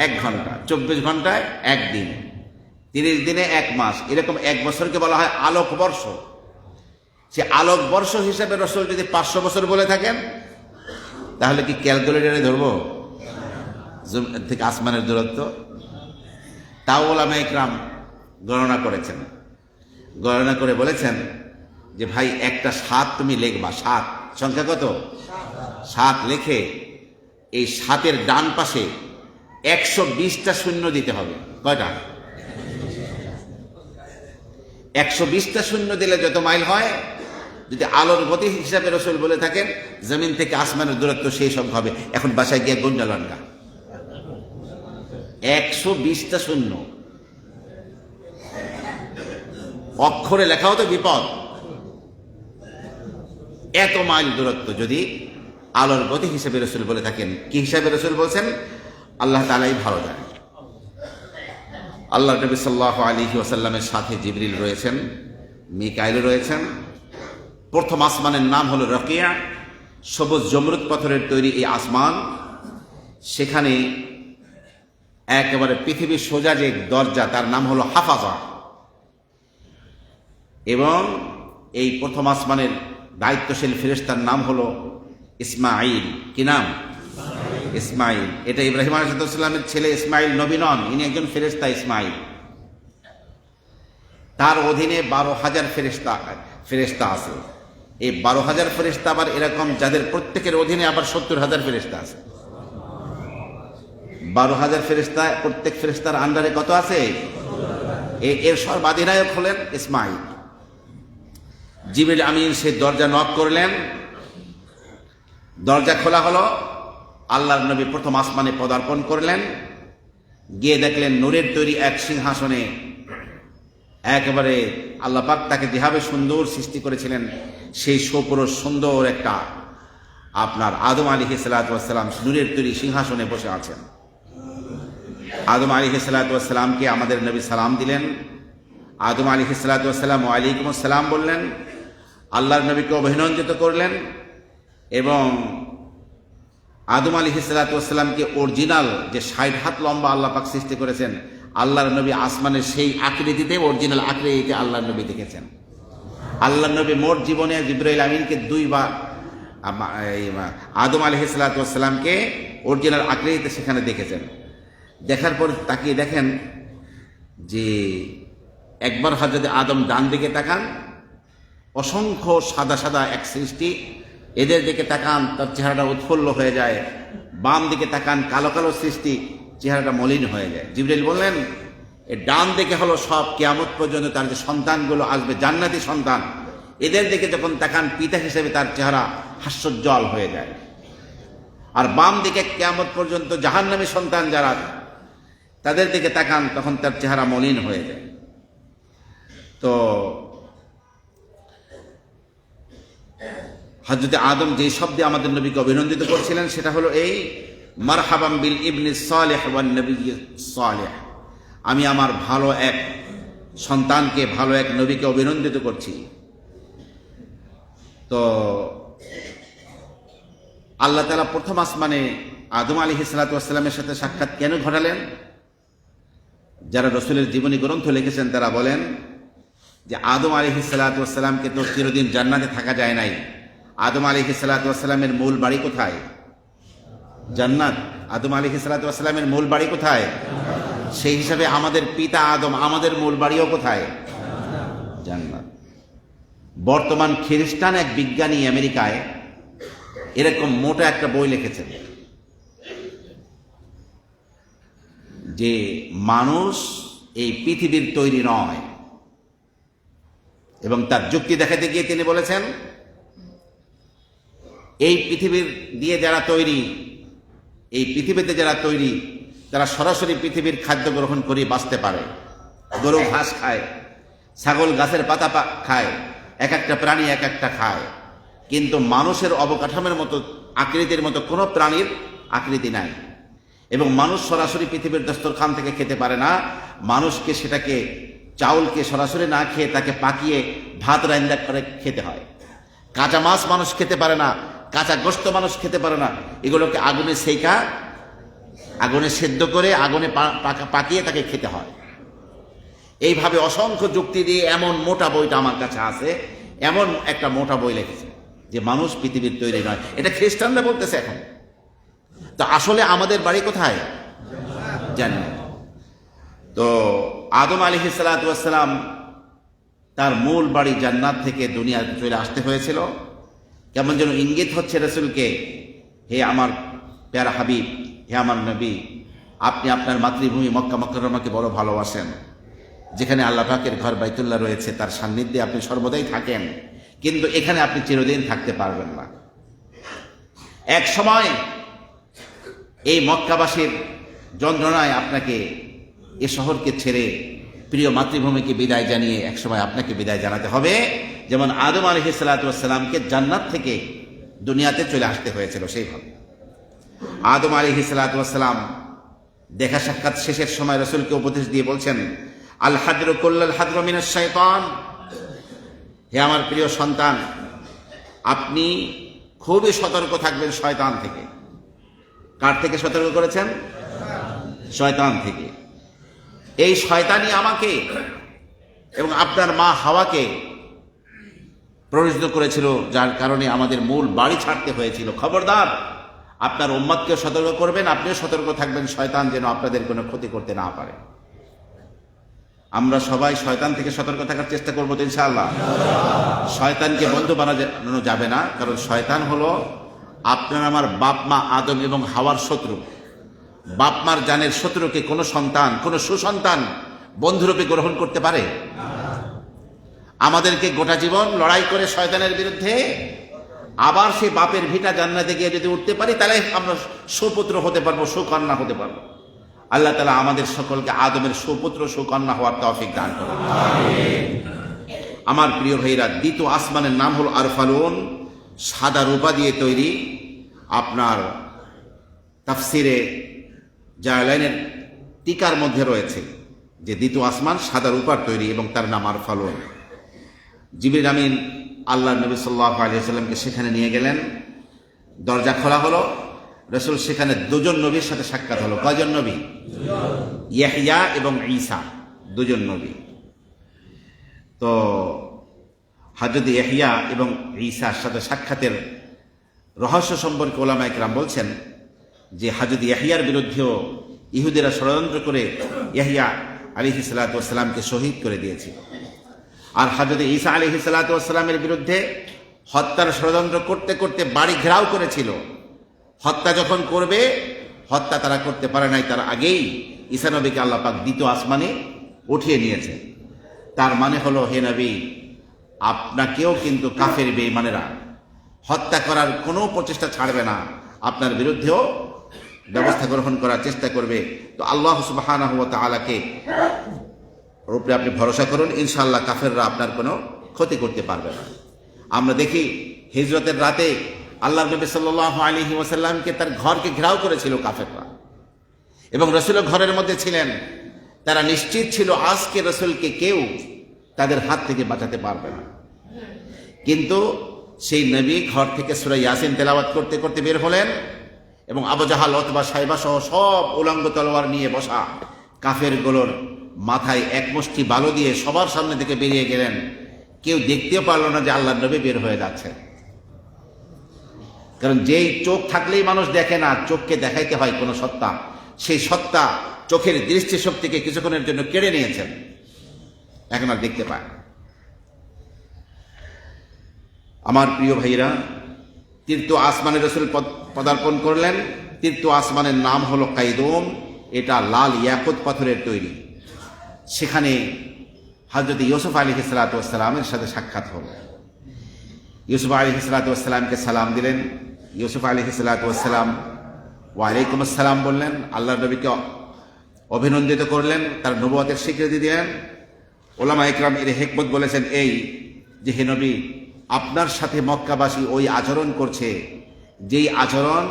1 ঘন্টা, 24 ঘন্টায় 1 দিন, 30 দিনে 1 মাস, এরকম 1 বছরকে বলা হয় আলোকবর্ষ। সে আলোকবর্ষ হিসাবে রসুল যদি 500 বছর বলে থাকেন, তাহলে কি ক্যালকুলেটরে ধরবো থেকে আসমানের দূরত্ব? তাও ওলামায়ে ইকরাম গণনা করেছেন, গণনা করে বলেছেন যে ভাই একটা 7 তুমি লিখবা, 7 সংখ্যা কত? 7 লিখে এই 7-এর ডান পাশে 120টা শূন্য দিতে হবে। কয়টা? 120টা শূন্য দিলে যত মাইল হয়, যদি আলোর গতি হিসাবে রসুল বলে থাকেন জমিন থেকে আসমানের দূরত্ব সেই সব হবে। এখন বাসায় গিয়ে গুঞ্জালান গা, 120টা শূন্য, অক্ষরে লেখাও তো বিপদ। এত মাইল দূরত্ব যদি আলোর গতি হিসেবে রসুল বলে থাকেন, কি হিসাবে রসুল বলছেন আল্লাহ তাআলাই ভালো জানেন। আল্লাহ নবী সাল্লাল্লাহু আলাইহি ওয়াসাল্লামের সাথে জিবরিল রয়েছেন, মিকাইল রয়েছেন। প্রথম আসমানের নাম হলো রকিয়া, সবুজ জমরুদ পাথরের তৈরি এই আসমান। সেখানে একেবারে পৃথিবীর সোজা যে দরজা, তার নাম হলো হাফাজা। এবং এই প্রথম আসমানের দায়িত্বশীল ফেরেশতার নাম হলো ইসমাঈল। কি নাম? ইসমাঈল। এটা ইব্রাহিম আলাইহিস সালামের ছেলে ইসমাঈল নবী নন, ইনি একজন ফেরেশতা ইসমাঈল। তার অধীনে 12,000 ফেরেশতা আছে। এই 12,000 ফেরেশতা আবার এরকম যাদের প্রত্যেকের অধীনে আবার 70,000 ফেরেশতা আছে। 12,000 ফেরেশতা, প্রত্যেক ফেরেশতার আন্ডারে কত আছে? এর সর্বাধিনায়ক হলেন ইসমাঈল। জিবরিল আমিন সে দরজা নক করলেন, দরজা খোলা হলো। আল্লাহর নবী প্রথম আসমানে পদার্পণ করলেন, গিয়ে দেখলেন নূরের তৈরি এক সিংহাসনে একেবারে আল্লাহ পাক তাকে যেভাবে সুন্দর সৃষ্টি করেছিলেন, সেই সুপুরুষ সুন্দর একটা আপনার আদম আলাইহিস সালাতু ওয়াস সালাম নূরের তৈরি সিংহাসনে বসে আছেন। আদম আলাইহিস সালাতু ওয়াস সালামকে আমাদের নবী সালাম দিলেন। আদম আলাইহিস সালাতু ওয়াস সালাম ওয়া আলাইকুম আসসালাম বললেন, আল্লাহর নবীকে অভিনন্দিত করলেন এবং আদম আলাইহিস সালাতু ওয়াস সালামকে অরিজিনাল যে 60 হাত লম্বা আল্লাহ পাক সৃষ্টি করেছেন, আল্লাহর নবী আসমানের সেই আকৃতিতে, অরিজিনাল আকৃতিতে আল্লাহর নবী দেখেছেন। আল্লাহর নবী মোট জীবনে জিবরাইল আমিনকে 2 বার, আদম আলাইহিস সালাতু ওয়াস সালামকে অরিজিনাল আকৃতিতে সেখানে দেখেছেন। দেখার পর তাকিয়ে দেখেন যে একবার হযরত আদম ডান দিকে তাকান, অসংখ্য সাদা সাদা এক সৃষ্টি, এদের দিকে তাকান তার চেহারাটা উৎফুল্ল হয়ে যায়। বাম দিকে তাকান, কালো কালো সৃষ্টি, চেহারাটা মলিন হয়ে যায়। জিবরাইল বললেন, এই ডান দিকে হলো সব কিয়ামত পর্যন্ত তার যে সন্তানগুলো আসবে, জান্নাতি সন্তান, এদের দিকে যখন তাকান পিতা হিসেবে তার চেহারা হাস্যোজ্জ্বল হয়ে যায়। আর বাম দিকে কিয়ামত পর্যন্ত জাহান্নামী সন্তান যারা, তাদের দিকে তাকান, তখন তার চেহারা মলিন হয়ে যায়। তো হযরত আদম যে শব্দে আমাদের নবীকে অভিনন্দিত করছিলেন সেটা হলো এই, মারহাবাম বিল ইবনি সালেহ ওয়ান নবী সালেহ। আমি আমার ভালো এক সন্তানকে, ভালো এক নবীকে অভিনন্দিত করছি। তো আল্লাহ তাআলা প্রথম আসমানে আদম আলাইহিস সালাতু ওয়াস সালামের সাথে সাক্ষাৎ কেন ঘটালেন? যারা রসুলের জীবনী গ্রন্থ লিখেছেন তারা বলেন যে আদম আলাইহিসসালাতুওয়াসসালামকে তো চিরদিন জান্নাতে থাকা যায় নাই। আদম আলাইহিসসালাতুওয়াসসালামের মূল বাড়ি কোথায়? জান্নাত। আদম আলাইহিসসালাতুওয়াসসালামের মূল বাড়ি কোথায়? সেই হিসাবে আমাদের পিতা আদম, আমাদের মূল বাড়িও কোথায়? জান্নাত। বর্তমান খ্রিস্টান এক বিজ্ঞানী আমেরিকায় এরকম মোটা একটা বই লিখেছেন যে মানুষ এই পৃথিবীর তৈরি নয়, এবং তার যুক্তি দেখাতে গিয়ে তিনি বলেছেন এই পৃথিবীর দিয়ে যারা তৈরি, এই পৃথিবীতে যারা তৈরি তারা সরাসরি পৃথিবীর খাদ্য গ্রহণ করে বাঁচতে পারে। গরু ঘাস খায়, ছাগল গাছের পাতা খায়, এক একটা প্রাণী এক একটা খায়, কিন্তু মানুষের অবকাঠামোর মতো আকৃতির মতো কোনো প্রাণীর আকৃতি নাই। এবং মানুষ সরাসরি পৃথিবীর দস্তরখান থেকে খেতে পারে না। মানুষকে সেটাকে চাউলকে সরাসরি না খেয়ে তাকে পাকিয়ে ভাত রান্না করে খেতে হয়। কাঁচা মাছ মানুষ খেতে পারে না, কাঁচা গোশত মানুষ খেতে পারে না। এগুলোকে আগুনে সেকা, আগুনে সেদ্ধ করে আগুনে পাকিয়ে তাকে খেতে হয়। এইভাবে অসংখ্য যুক্তি দিয়ে এমন মোটা বইটা আমার কাছে আছে, এমন একটা মোটা বই লিখেছে যে মানুষ পৃথিবীর তৈরি নয়। এটা খ্রিস্টানরা বলতেছে এখন। তো আসলে আমাদের বাড়ি কোথায়? জান্নাত। তো আদম আলাইহিসসালাতুওয়াসসালাম তার মূল বাড়ি জান্নাত থেকে দুনিয়াতে চলে আসতে হয়েছিল। কেমন যেন ইঙ্গিত হচ্ছে রসুলকে, হে আমার প্যারা হাবিব, হে আমার নবী, আপনি আপনার মাতৃভূমি মক্কা মুকাররমাকে বড় ভালোবাসেন, যেখানে আল্লাহ পাকের ঘর বাইতুল্লাহ রয়েছে, তার সান্নিধ্যে আপনি সর্বদাই থাকেন, কিন্তু এখানে আপনি চিরদিন থাকতে পারবেন না। এক সময় এই মক্কাবাসীর যন্ত্রণায় আপনাকে এ শহরকে ছেড়ে প্রিয় মাতৃভূমিকে বিদায় জানিয়ে একসময় আপনাকে বিদায় জানাতে হবে, যেমন আদম আলাইহিসসালাতুওয়াসসালামকে জান্নাত থেকে দুনিয়াতে চলে আসতে হয়েছিল। সেইভাবে আদম আলাইহিসসালাতুওয়াসসালাম দেখা সাক্ষাৎ শেষের সময় রসুলকে উপদেশ দিয়ে বলছেন, আল হাদরু কুল্লাল হাদরু মিনাশ শাইতান, হে আমার প্রিয় সন্তান, আপনি খুবই সতর্ক থাকবেন শয়তান থেকে। কার থেকে সতর্ক করেছেন? শয়তান থেকে। এই শয়তানই আমাকে এবং আপনার মা হাওয়াকে প্ররোচিত করেছিল, যার কারণে আমাদের মূল বাড়ি ছাড়তে হয়েছিল। খবরদার, আপনার উম্মতকে সতর্ক করবেন, আপনিও সতর্ক থাকবেন, শয়তান যেন আপনাদের কোনো ক্ষতি করতে না পারে। আমরা সবাই শয়তান থেকে সতর্ক থাকার চেষ্টা করবো তো ইনশাআল্লাহ। শয়তানকে বন্ধু বানানো যাবে না, কারণ শয়তান হলো আপনার আমার বাপ মা আদম এবং হাওয়ার শত্রু। বাপ মার জানের শত্রুকে কোনো সন্তান, কোনো সুসন্তান বন্ধুরূপে গ্রহণ করতে পারে? আমাদেরকে গোটা জীবন লড়াই করে শয়তানের বিরুদ্ধে আবার সেই বাপের ভিটা জান্নাতে গিয়ে যদি উঠতে পারি, তাহলে আমরা সুপুত্র হতে পারবো, সুকন্যা হতে পারবো। আল্লাহ তাআলা আমাদের সকলকে আদমের সুপুত্র সুকন্যা হওয়ার তৌফিক দান করুন। আমার প্রিয় ভাইরা, দ্বিতীয় আসমানের নাম হলো আরফালুন, সাদা রূপা দিয়ে তৈরি। আপনার তাফসিরে জালালাইনের টিকার মধ্যে রয়েছে যে দ্বিতীয় আসমান সাদা রূপার তৈরি এবং তার নাম আরফালুন। জিবরিল আমিন আল্লাহ নবী সাল্লাল্লাহু আলাইহি ওয়াসাল্লামকে সেখানে নিয়ে গেলেন। দরজা খোলা হলো, রসুল সেখানে দুজন নবীর সাথে সাক্ষাৎ হলো। কয়জন নবী? ইয়াহইয়া এবং ঈসা, দুজন নবী। তো হযরত ইয়াহইয়া এবং ঈসার সাথে সাক্ষাতের রহস্য সম্পর্কে উলামায়ে কেরাম বলছেন যে হযরত ইয়াহইয়ার বিরুদ্ধেও ইহুদিরা ষড়যন্ত্র করে ইয়াহইয়া আলাইহিসসালাতুওয়াসসালামকে শহীদ করে দিয়েছিল। আর হযরত ঈসা আলাইহিসসালাতুওয়াসসালামের বিরুদ্ধে হত্যার ষড়যন্ত্র করতে করতে বাড়ি ঘেরাও করেছিল। হত্যা যখন করবে, হত্যা তারা করতে পারে নাই, তার আগেই ঈসা নবীকে আল্লাহ পাক দ্বিতীয় আসমানে উঠিয়ে নিয়েছে। তার মানে হলো, হে নবী, আপনাকেও কিন্তু কাফের বেঈমানেরা হত্যা করার কোনো প্রচেষ্টা ছাড়বে না, আপনার বিরুদ্ধেও ব্যবস্থা গ্রহণ করার চেষ্টা করবে। তো আল্লাহ সুবহানাহু ওয়া তাআলাকে উপরে আপনি ভরসা করুন, ইনশাআল্লাহ কাফেররা আপনার কোনো ক্ষতি করতে পারবে না। আমরা দেখি হিজরতের রাতে আল্লাহর নবী সাল্লাল্লাহু আলাইহি ওয়াসাল্লামকে তার ঘরকে ঘেরাও করেছিল কাফেররা, এবং রসুল ঘরের মধ্যে ছিলেন। তারা নিশ্চিত ছিল আজকে রসুলকে কেউ তাদের হাত থেকে বাঁচাতে পারবে না। কিন্তু সেই নবী ঘর থেকে সূরা ইয়াসিন তেলাওয়াত করতে করতে বের হলেন, এবং আবু জাহাল, উতবা, সাইবা সহ সব উলঙ্গ তলোয়ার নিয়ে বসা কাফেরগুলোর মাথায় এক মুষ্টি বালু দিয়ে সবার সামনে থেকে বেরিয়ে গেলেন। কেউ দেখতেও পারলো না যে আল্লাহর নবী বের হয়ে যাচ্ছে। কারণ যেই চোখ থাকলেই মানুষ দেখে না, চোখকে দেখাইতে হয় কোনো সত্তা, সেই সত্তা চোখের দৃষ্টিশক্তিকে কিছুক্ষণের জন্য কেড়ে নিয়েছেন, এখন আর দেখতে পায়। আমার প্রিয় ভাইরা, তৃতীয় আসমানে রাসূল পদার্পণ করলেন। তৃতীয় আসমানের নাম হলো কাইদুম। এটা লাল ইয়াকুত পাথরের তৈরি। সেখানে হযরত ইউসুফ আলাইহিস সালাতু ওয়াস সালামের সাথে সাক্ষাৎ হলো। ইউসুফ আলাইহিস সালাতু ওয়াস সালামকে সালাম দিলেন। ইউসুফ আলাইহিস সালাতু ওয়াস সালাম ওয়ালাইকুম আসসালাম বললেন, আল্লাহর নবীকে অভিনন্দিত করলেন, তার নবুয়তের স্বীকৃতি দিলেন। ওলামা ইকরাম এর হিকমত বলেছেন এই যে, হে নবী, আপনার সাথে মক্কাবাসী ওই আচরণ করছে যেই আচরণ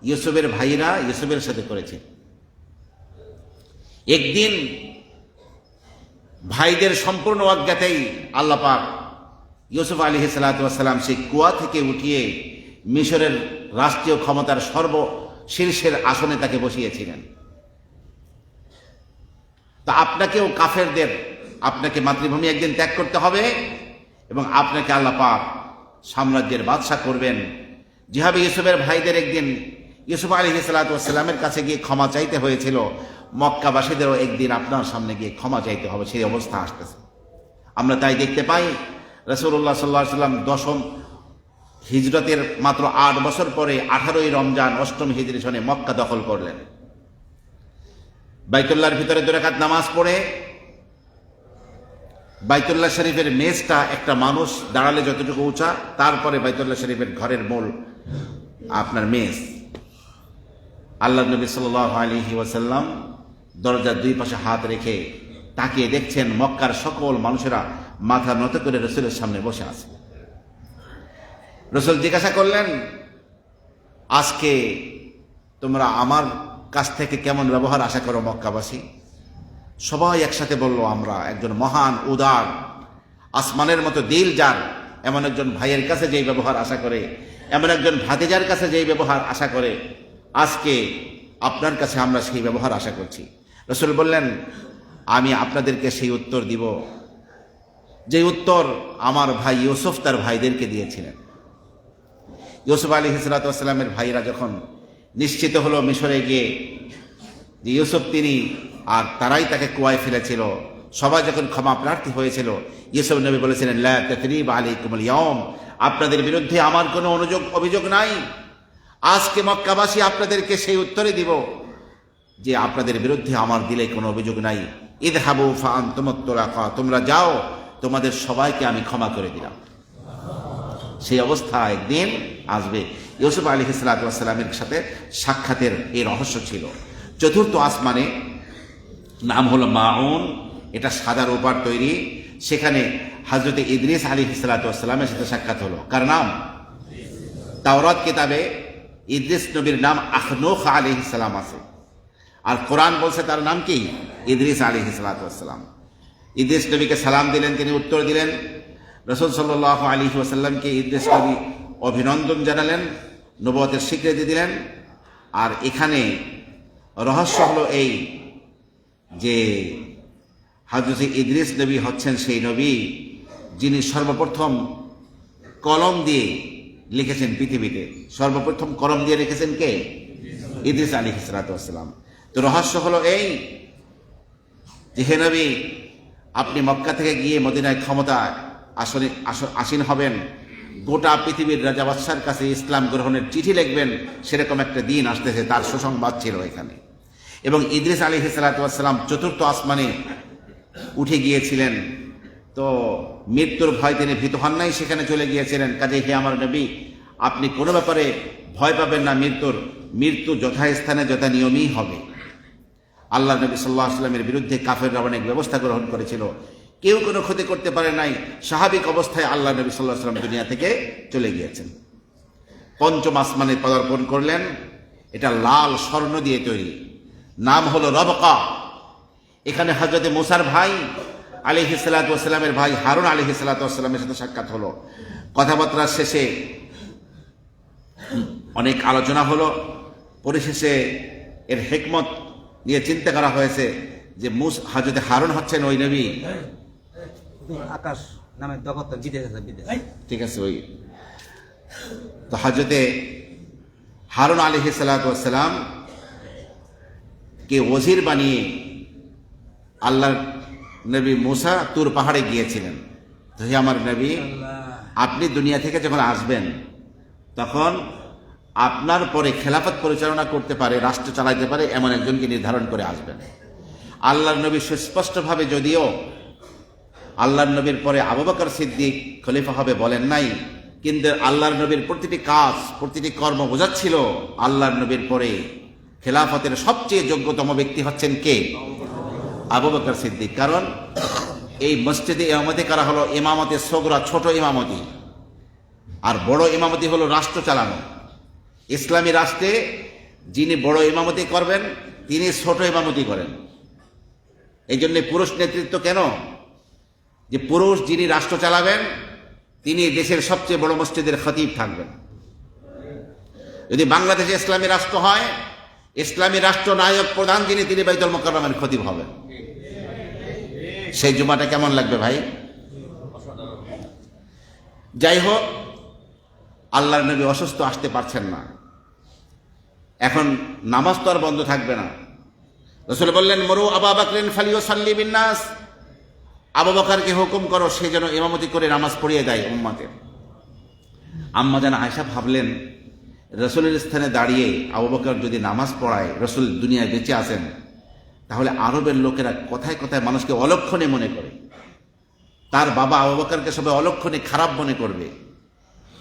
ইউসুফের ভাইরা ইউসুফের সাথে করেছে। একদিন ভাইদের সম্পূর্ণ অজ্ঞাতেই আল্লাহ পাক ইউসুফ আলাইহিস সালাতু ওয়াস সালাম সেই কুয়া থেকে উঠিয়ে মিশরের রাষ্ট্রীয় ক্ষমতার সর্বশীর্ষের আসনে তাকে বসিয়েছিলেন। তা আপনাকেও কাফেরদের, আপনাকে মাতৃভূমি একদিন ত্যাগ করতে হবে এবং আপনাকে আল্লাহ পাক সাম্রাজ্যের বাদশা করবেন। যেভাবে ইউসুফের ভাইদের একদিন ইউসুফ আলাইহিস সালাতু ওয়াস সালামের কাছে গিয়ে ক্ষমা চাইতে হয়েছিল, মক্কাবাসীদেরও একদিন আপনার সামনে গিয়ে ক্ষমা চাইতে হবে, সেই অবস্থা আসতেছে। আমরা তাই দেখতে পাই রাসূলুল্লাহ সাল্লাল্লাহু আলাইহি ওয়াসাল্লাম 10ম হিজরতের মাত্র 8 বছর পরে 18ই রমজান 8ম হিজরি সনে মক্কা দখল করলেন। বাইতুল্লাহর ভিতরে 2 রাকাত নামাজ পড়ে, বাইতুল্লাহ শরীফের মেজটা একটা মানুষ দাঁড়ালে যতটুকু উঁচা, তারপরে বাইতুল্লাহ শরীফের ঘরের মূল আপনার মেজ। আল্লাহর নবী সাল্লাল্লাহু আলাইহি ওয়াসাল্লাম দরজার দুই পাশে হাত রেখে তাকিয়ে দেখছেন মক্কার সকল মানুষেরা মাথা নত করে রাসূলের সামনে বসে আছে। রাসূল জিজ্ঞাসা করলেন, আজকে তোমরা আমার কাছ থেকে কেমন ব্যবহার আশা করো মক্কাবাসী? সবাই একসাথে বলল, আমরা একজন মহান উদার আসমানের মতো দিল যার এমন একজন ভাইয়ের কাছে যেই ব্যবহার আশা করে, এমন একজন ভাতিজার কাছে যেই ব্যবহার আশা করে, আজকে আপনার কাছে আমরা সেই ব্যবহার আশা করছি। রাসূল বললেন, আমি আপনাদেরকে সেই উত্তর দিব যে উত্তর আমার ভাই ইউসুফ তার ভাইদেরকে দিয়েছিলেন। ইউসুফ আলাইহিস সালাতু ওয়াস সালামের ভাইরা যখন নিশ্চিত হলো মিশরে গিয়ে যে ইউসুফ তিনি আর তারাই তাকে কুয়ায় ফেলেছিল, সবাই যখন ক্ষমা প্রার্থী হয়েছিল, ইউসুফ নবী বলেছিলেন, লা তাতরিবা আলাইকুমুল ইয়াউম, আপনাদের বিরুদ্ধে আমার কোনো অভিযোগ নাই। আজকে মক্কাবাসী আপনাদেরকে সেই উত্তরে দিব যে আপনাদের বিরুদ্ধে আমার দিলে কোনো অভিযোগ নাই। ইযহাবু ফাআনতুমুত তুলাকা, তোমরা যাও, তোমাদের সবাইকে আমি ক্ষমা করে দিলাম। সেই অবস্থা একদিন আসবে। ইউসুফ আলাইহিস সালাতু ওয়াস সালামের সাথে সাক্ষাতের এই রহস্য ছিল। চতুর্থ আসমানে নাম হলো মাউন, এটা সাদা রূপার তৈরি। সেখানে হযরত ইদ্রিস আলাইহিস সালাতু ওয়াস সালামের সাথে সাক্ষাৎ হলো। কার নাম? তাওরাত কিতাবে ইদ্রিস নবীর নাম আখনুখ আলাইহিস সালাম আছে, আর কোরআন বলছে তার নাম কি? ইদ্রিস আলাইহিস সালাতু ওয়াস সালাম। ইদ্রিস নবীকে সালাম দিলেন, তিনি উত্তর দিলেন। রাসূল সাল্লাল্লাহু আলাইহি ওয়াসাল্লামকে ইদ্রিস নবী অভিনন্দন জানালেন, নবুয়তের স্বীকৃতি দিলেন। আর এখানে রহস্য হলো এই যে হযরত ইদ্রিস নবী হচ্ছেন সেই নবী যিনি সর্বপ্রথম কলম দিয়ে লিখেছেন পৃথিবীতে। সর্বপ্রথম কলম দিয়ে লিখেছেন কে? ইদ্রিস আলাইহিস সালাতু ওয়াস সালাম। তো রহস্য হলো এই যে, হে নবী, আপনি মক্কা থেকে গিয়ে মদিনায় ক্ষমতা আসীন হবেন, গোটা পৃথিবীর রাজা বাদশার কাছে ইসলাম গ্রহণের চিঠি লিখবেন, সেরকম একটা দিন আসতেছে, তার সুসংবাদ ছিল এখানে। এবং ইদ্রিস আলাইহিস সালাতু ওয়াস সালাম চতুর্থ আসমানে উঠে গিয়েছিলেন, তো মৃত্যুর ভয় তিনি ভীত হন নাই, সেখানে চলে গিয়েছিলেন। কাজে হে আমার নবী, আপনি কোনো ব্যাপারে ভয় পাবেন না, মৃত্যু যথাস্থানে যথা নিয়মই হবে। আল্লাহ নবী সাল্লাল্লাহু আলাইহি ওয়াসাল্লামের বিরুদ্ধে কাফেররা অনেক ব্যবস্থা গ্রহণ করেছিল, কেউ কোনো ক্ষতি করতে পারে নাই। স্বাভাবিক অবস্থায় আল্লাহ নবী সাল্লাল্লাহু আলাইহি ওয়াসাল্লাম দুনিয়া থেকে চলে গিয়েছেন। পঞ্চম আসমানে পদার্পণ করলেন। এটা লাল স্বর্ণ দিয়ে তৈরি, নাম হলো রবকা। এখানে হযরত মুসার ভাই আলাইহিস সালাতু ওয়াস সালামের ভাই হারুন আলাইহিস সালাতু ওয়াস সালামের সাথে সাক্ষাৎ হলো। কথাবার্তা শেষে অনেক আলোচনা হলো। পরিশেষে এর হিকমত নিয়ে চিন্তা করা হয়েছে যে হযরতে হারুন হচ্ছেন ওই নবী। আকাশ নামে জগৎ বিদেশ আছে, বিদেশ। ঠিক আছে, ওই তো হযরতে হারুন আলাইহিস সালাতু ওয়াস সালাম কে ওজির বানিয়ে আল্লাহর নবী মুসা তুর পাহাড়ে গিয়েছিলেন। তো হে আমার নবী, আপনি দুনিয়া থেকে যখন আসবেন তখন আপনার পরে খেলাফত পরিচালনা করতে পারে, রাষ্ট্র চালাইতে পারে এমন একজনকে নির্ধারণ করে আসবেন। আল্লাহর নবী সুস্পষ্টভাবে, যদিও আল্লাহর নবীর পরে আবু বকর সিদ্দিক খলিফা হবে বলেন নাই, কিন্তু আল্লাহর নবীর প্রতিটি কাজ, প্রতিটি কর্ম বোঝাচ্ছিল আল্লাহর নবীর পরে খেলাফতের সবচেয়ে যোগ্যতম ব্যক্তি হচ্ছেন কে? আবু বকর সিদ্দিক। কারণ এই মসজিদে ইমামতি করা হলো ইমামতে সগরা, ছোট ইমামতি, আর বড় ইমামতি হলো রাষ্ট্র চালানো। ইসলামী রাষ্ট্রে যিনি বড় ইমামতি করবেন তিনি ছোট ইমামতি করেন। এই জন্য পুরুষ নেতৃত্ব কেন? যে পুরুষ যিনি রাষ্ট্র চালাবেন তিনি দেশের সবচেয়ে বড় মসজিদের খতিব থাকবেন। যদি বাংলাদেশে ইসলামী রাষ্ট্র হয়, ইসলামী রাষ্ট্র নায়ক প্রধান যিনি, তিনি বাইতুল মুকাররমের খতিব হবেন। সেই জুমাটা কেমন লাগবে ভাই? যাই হোক, আল্লাহর নবী অসুস্থ, আসতে পারছেন না। এখন নামাজ তো আর বন্ধ থাকবে না। রাসূল বললেন, মরু আবু বকরিন ফালিয়ুসাল্লি বিন-নাস, আবু বকরকে হুকুম করো সে যেন ইমামতি করে নামাজ পড়িয়ে দেয় উম্মতের। আম্মা জান আয়েশা ভাবলেন, রাসূলের স্থানে দাঁড়িয়ে আবু বকর যদি নামাজ পড়ায়, রাসূল দুনিয়ায় বেঁচে আছেন, তাহলে আরবের লোকেরা কথায় কথায় মানুষকে অলক্ষণে মনে করে, তার বাবা আবু বকরকে সবাই অলক্ষণে খারাপ মনে করবে।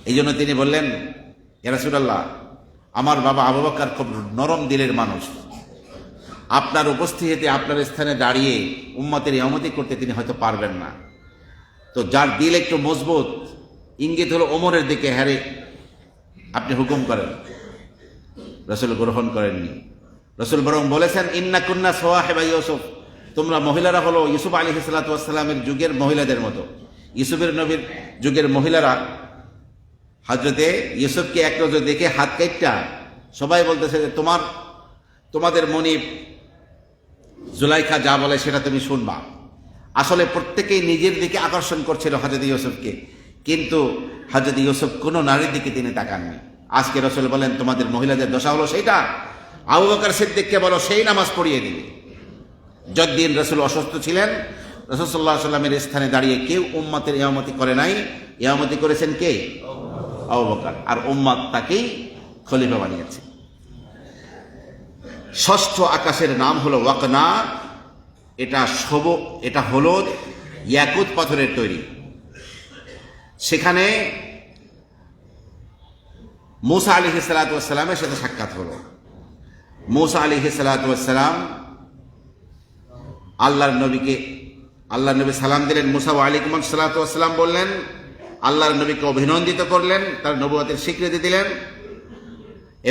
এই জন্য তিনি বললেন, ইয়া রাসূলুল্লাহ, আমার বাবা আবু বকর খুব নরম দিলের মানুষ, আপনার উপস্থিতিতে আপনার স্থানে দাঁড়িয়ে উম্মতের ইমামতি করতে তিনি হয়তো পারবেন না। তো যার দিল একটু মজবুত, ইঙ্গিত হলো ওমরের দিকে, হ্যারে আপনি হুকুম করেন। রাসূল গ্রহণ করেননি। রাসূল বরং বলেছেন, ইন্না কুন্না সাওয়াহিবা ইউসুফ, তোমরা মহিলারা হলো ইউসুফ আলাইহিস সালাতু ওয়াস সালামের যুগের মহিলাদের মতো। ইউসুফের নবীর যুগের মহিলারা হযরতে ইউসুফকে এক নজর দেখে হাত কাইটটা সবাই বলতেছে যে তোমাদের মনিব জুলাইখা যা বলে সেটা তুমি শুনবা। আসলে প্রত্যেকেই নিজের দিকে আকর্ষণ করছিল হযরত ইউসুফকে, কিন্তু হযরত ইউসুফ কোনো নারীর দিকে তিনি তাকাননি। আজকে রাসূল বলেন, তোমাদের মহিলাদের দশা হলো সেইটা, আবু বকর সিদ্দিককে বলো সেই নামাজ পড়িয়ে দিবে। যতদিন রাসূল অসুস্থ ছিলেন, রাসূল সাল্লাল্লাহু আলাইহি ওয়াসাল্লামের স্থানে দাঁড়িয়ে কেউ উম্মতের ইমামতি করে নাই। ইমামতি করেছেন কে? আবু বকর। আর উম্মত তাকেই খলিফা বানিয়েছে। ষষ্ঠ আকাশের নাম হলো ওয়াকনা। এটা হলুদ ইয়াকুত পাথরের তৈরি। সেখানে মূসা আলাইহিস সালাতু ওয়াস সালামের সাথে সাক্ষাৎ হলো। মূসা আলাইহিস সালাতু ওয়াস সালাম আল্লাহর নবী সালাম দিলেন। মূসা ওয়া আলাইকুমুস সালাতু ওয়াস সালাম বললেন, আল্লাহর নবীকে অভিনন্দিত করলেন, তার নবুয়তের স্বীকৃতি দিলেন।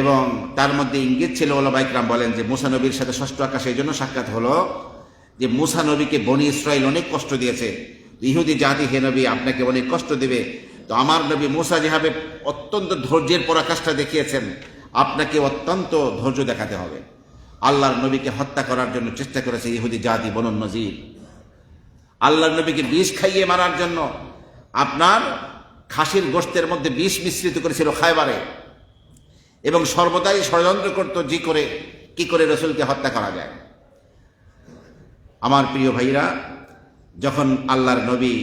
এবং তার মধ্যে ইঙ্গিত ছিল, ওলামা ইকরাম বলেন যে মূসা নবীর সাথে ষষ্ঠ আকাশে এই জন্য সাক্ষাৎ হলো যে মূসা নবীকে বনি ইসরাইল অনেক কষ্ট দিয়েছে, ইহুদি জাতি হে নবী আপনাকে অনেক কষ্ট দেবে, তো আমার নবী মূসা যেভাবে অত্যন্ত ধৈর্যের পরাকাষ্ঠা দেখিয়েছেন, আপনাকে অত্যন্ত ধৈর্য দেখাতে হবে। আল্লাহর নবীকে হত্যা করার জন্য চেষ্টা করেছে ইহুদি জাতি বনু নজির। আল্লাহর নবীকে বিষ খাইয়ে মারার জন্য আপনার খাসির গোশতের মধ্যে বিষ মিশ্রিত করেছিল খায়বারে, এবং সর্বদাই ষড়যন্ত্র করত কি করে রাসূলকে হত্যা করা যায়। আমার প্রিয় ভাইরা, যখন আল্লাহর নবী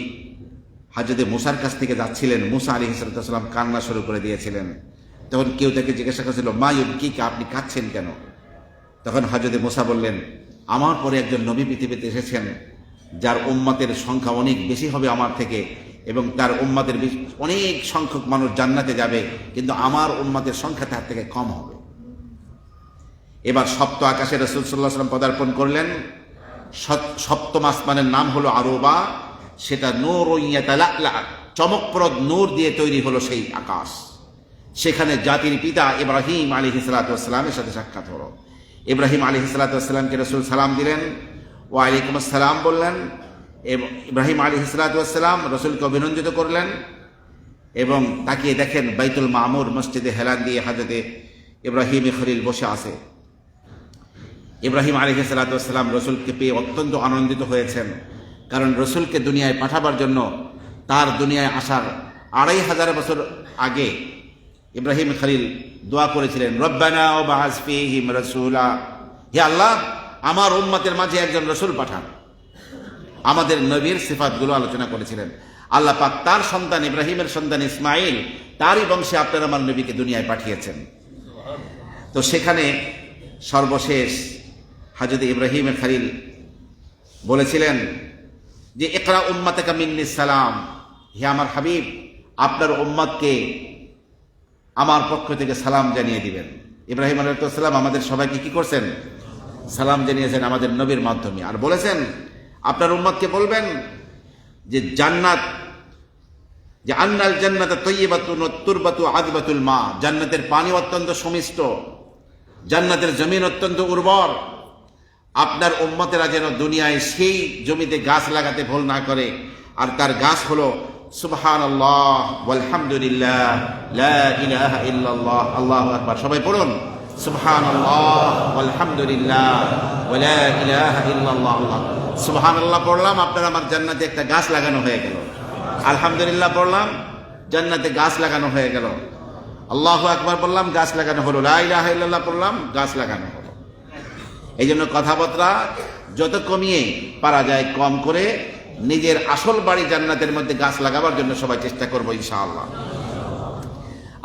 হযরত মূসার কাছ থেকে যাচ্ছিলেন, মূসা আলাইহিস সালাম কান্না শুরু করে দিয়েছিলেন। তখন কেউ তাকে জিজ্ঞাসা করেছিল, মা ইউবকিকা, আপনি কাঁদছেন কেন? তখন হযরত মূসা বললেন, আমার পরে একজন নবী পৃথিবীতে এসেছেন যার উম্মতের সংখ্যা অনেক বেশি হবে আমার থেকে, এবং তার উম্মতের অনেক সংখ্যক মানুষ জান্নাতে যাবে, কিন্তু আমার উম্মতের সংখ্যা তার থেকে কম হবে। এবার সপ্ত আকাশে রাসূল সাল্লাল্লাহু আলাইহি ওয়াসাল্লাম পদার্পণ করলেন। সপ্তম আসমানের নাম হলো আরবা। সেটা নূরুন ইয়াতালাআলা, চমকপ্রদ নূর দিয়ে তৈরি হলো সেই আকাশ। সেখানে জাতির পিতা ইব্রাহিম আলাইহিস সালাতু ওয়াস সালামের সাথে সাক্ষাৎ হলো। ইব্রাহিম আলাইহিস সালাতু ওয়াস সালামকে রাসূল সালাম দিলেন, ওয়া আলাইকুমুস সালাম বললেন। ইব্রাহিম আলাইহিস সালাতু ওয়াস সালাম রাসূলকে অভিনন্দিত করলেন, এবং তাকিয়ে দেখেন বাইতুল মামুর মসজিদে হেলান দিয়ে হযরত ইব্রাহিম খলিল বসে আছে। ইব্রাহিম আলাইহিস সালাম রসুলকে পেয়ে অত্যন্ত আনন্দিত হয়েছেন, কারণ রসুলকে দুনিয়ায় পাঠাবার জন্য তার দুনিয়ায় আসার 2500 বছর আগে ইব্রাহিম খলিল দোয়া করেছিলেন, রব্বানা ওয়াবআস ফীহিম রাসূলা, হে আল্লাহ আমার উম্মতের মাঝে একজন রসুল পাঠান। আমাদের নবীর সিফাতগুলো আলোচনা করেছিলেন। আল্লাহ পাক তার সন্তান ইব্রাহিমের সন্তান ইসমাইল, তারই বংশে আপনার আমার নবীকে দুনিয়ায় পাঠিয়েছেন। তো সেখানে সর্বশেষ হযরত ইব্রাহিম খলিল বলেছিলেন যে ইকরা উম্মাতাকা মিন্নি সালাম, হে আমার হাবিব আপনার উম্মতকে আমার পক্ষ থেকে সালাম জানিয়ে দিবেন। ইব্রাহিম আলাইহিস সালাম আমাদের সবাইকে কি করছেন? সালাম জানিয়েছেন আমাদের নবীর মাধ্যমে। আর বলেছেন আপনার উম্মতকে বলবেন যে জান্নাত, যে আন্নাল জান্নাতা তাইয়্যিবাতুন ওয়াত তুরবাতু আযবাতুল মা, জান্নাতের পানি অত্যন্ত সুমিষ্ট, জান্নাতের জমিন অত্যন্ত উর্বর। আপনার উম্মতেরা যেন দুনিয়ায় সেই জমিতে গাছ লাগাতে ভুল না করে, আর তার গাছ হলো সুবহানাল্লাহ ওয়ালহামদুলিল্লাহ লা ইলাহা ইল্লাল্লাহ আল্লাহু আকবার। সবাই পড়ুন সুবহানাল্লাহ ওয়ালহামদুলিল্লাহ ওয়া লা ইলাহা ইল্লাল্লাহ। সুবহানাল্লাহ পড়লাম, আপনার আমার জান্নাতে একটা গাছ লাগানো হয়ে গেল। আলহামদুলিল্লাহ পড়লাম, জান্নাতে গাছ লাগানো হয়ে গেল। আল্লাহু আকবার বললাম, গাছ লাগানো হলো। লা ইলাহা ইল্লাল্লাহ পড়লাম, গাছ লাগানো হলো। এই জন্য কথাবার্তা যত কমিয়ে পারা যায় কম করে নিজের আসল বাড়ি জান্নাতের মধ্যে গাছ লাগাবার জন্য সবাই চেষ্টা করবো ইনশাআল্লাহ।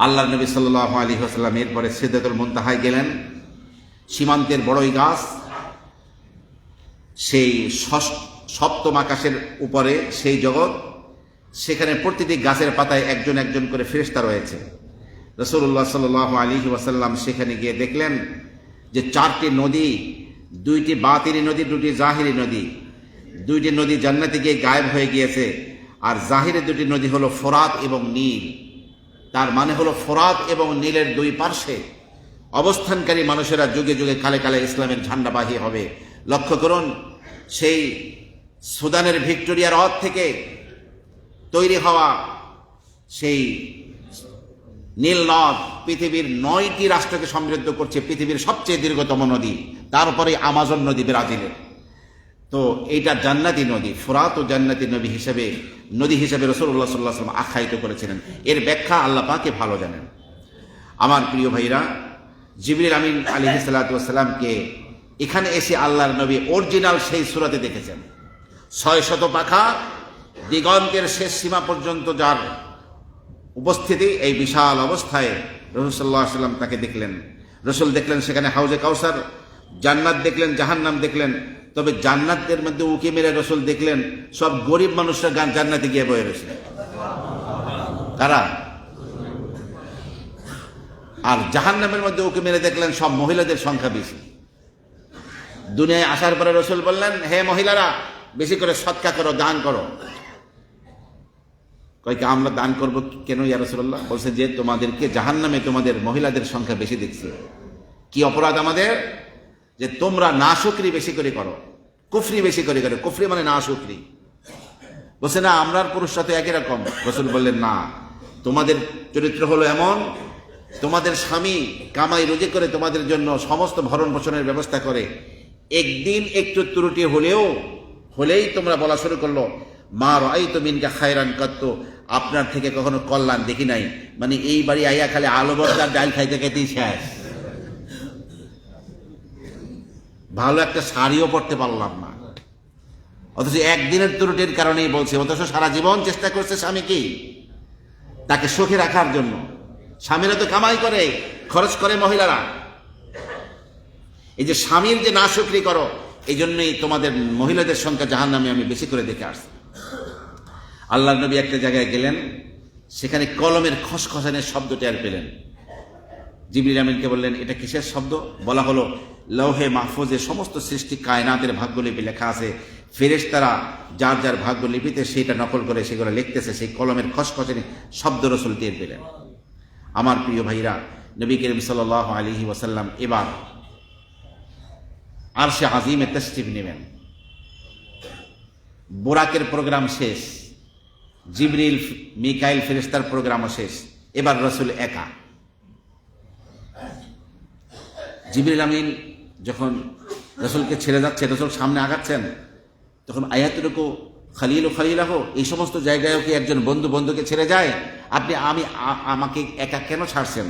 আল্লাহর নবী সাল্লাল্লাহু আলাইহি ওয়াসাল্লাম এরপরে সিদরাতুল মুনতাহায় গেলেন, সীমান্তের বড়ই গাছ, সেই সপ্তম আকাশের উপরে সেই জগৎ, সেখানে প্রতিটি গাছের পাতায় একজন একজন করে ফেরেশতা রয়েছে। রাসূলুল্লাহ সাল্লাল্লাহু আলাইহি ওয়াসাল্লাম সেখানে গিয়ে দেখলেন যে 4টি নদী, 2টি বাতিনি নদী, 2টি জাহিরি নদী। 2টি নদী জান্নাতে গিয়ে গায়েব হয়ে গিয়েছে, আর জাহিরি 2টি নদী হলো ফোরাত এবং নীল। তার মানে হলো ফোরাত এবং নীলের 2 পার্শ্বে অবস্থানকারী মানুষেরা যুগে যুগে কালে কালে ইসলামের ঝান্ডাবাহী হবে। লক্ষ্য করুন, সেই সুদানের ভিক্টোরিয়া হ্রদ থেকে তৈরি হওয়া সেই নীল নদ পৃথিবীর 9টি রাষ্ট্রকে সমৃদ্ধ করছে, পৃথিবীর সবচেয়ে দীর্ঘতম নদী, তারপরে আমাজন নদী ব্রাজিলের। তো এইটা জান্নাতি নদী, ফোরাত ও জান্নাতি নদী হিসেবে রাসূলুল্লাহ সাল্লাল্লাহু আলাইহি ওয়াসাল্লাম আখ্যায়িত করেছিলেন। এর ব্যাখ্যা আল্লাহ পাকই ভালো জানেন। আমার প্রিয় ভাইরা, জিবরিল আমিন আলাইহিস সালাতু ওয়াস সালামকে এখানে এসে আল্লাহর নবী অরিজিনাল সেই সূরাতে দেখেছেন। 600 পাখা, দিগন্তের শেষ সীমা পর্যন্ত যার উপস্থিতি, এই বিশাল অবস্থায় রাসূল সাল্লাল্লাহু আলাইহি ওয়াসাল্লাম তাকে দেখলেন। রাসূল দেখলেন সেখানে হাউজে কাউসার, জান্নাত দেখলেন, জাহান্নাম দেখলেন। তবে জান্নাতের মধ্যে উকি মেরে রাসূল দেখলেন সব গরিব মানুষরা জান্নাতে গিয়ে বসে রয়েছে। কারা? আর জাহান্নামের মধ্যে উকি মেরে দেখলেন সব মহিলাদের সংখ্যা বেশি। দুনিয়ায় আসার পরে রাসূল বললেন, হে মহিলারা বেশি করে সদকা করো, দান করো। কয়েক আমরা দান করব কেন ইয়া রাসূলুল্লাহ? বলছে যে তোমাদেরকে জাহান্নামে তোমাদের মহিলাদের সংখ্যা বেশি দেখছে। কি অপরাধ আমাদের? যে তোমরা নাশুকরি বেশি করে করো, কুফরি বেশি করে করো। কুফরি মানে নাশুকরি। বলছে না, আমরার পুরুষরা তো একই রকম। রাসূল বললেন না, তোমাদের চরিত্র হলো এমন, তোমাদের স্বামী কামাই রুজি করে তোমাদের জন্য সমস্ত ভরণ পোষণের ব্যবস্থা করে, একদিন একটু ত্রুটি হলেই তোমরা বলা শুরু করলো মা রাআইতু মিনকা খায়রান কাত্তু, আপনার থেকে কখনো কল্যাণ দেখি নাই। মানে এই বাড়ি আইয়া খালি আলু ভর্তা ডাল খাইতে খাইতেই শেষ, ভালো একটা শাড়িও পরতে পারলাম না। অথচ একদিনের ত্রুটির কারণেই বলছে, অথচ সারা জীবন চেষ্টা করছে স্বামী কি তাকে সুখে রাখার জন্য। স্বামীরা তো কামাই করে, খরচ করে মহিলারা। এই যে স্বামীর যে নাশুকরি করো, এই জন্যই তোমাদের মহিলাদের সংখ্যা জাহান্নামে আমি বেশি করে দেখে আসছি। আল্লাহর নবী একটা জায়গায় গেলেন, সেখানে কলমের খসখসানের শব্দ টের পেলেন। জিবরিল আমিনকে বললেন, এটা কিসের শব্দ? বলা হলো, লৌহে মাহফুজে সমস্ত সৃষ্টি কায়নাতের ভাগ্যলিপি লেখা আছে, ফেরেশতারা যার যার ভাগ্যলিপিতে সেটা নকল করে সেগুলো লিখতেছে। সেই কলমের খসখসানি শব্দ রাসূল টের পেলেন। আমার প্রিয় ভাইরা, নবী করিম সাল্লাল্লাহু আলাইহি ওয়াসাল্লাম এবার আরশে আজিমে তাশরিফ নেবেন। বুরাকের প্রোগ্রাম শেষ, জিবরিল মিকাইল ফেরেশতার প্রোগ্রামও শেষ, এবার রাসূল একা। জিবরিল আমিন যখন রসুলকে ছেড়ে যাচ্ছে, রসুল সামনে আগাচ্ছেন, তখন আয়াতুরকু খালিল ও খালিলাহ, এই সমস্ত জায়গায়ও কি একজন বন্ধু বন্ধুকে ছেড়ে যায়? আপনি আমাকে একা কেন ছাড়ছেন?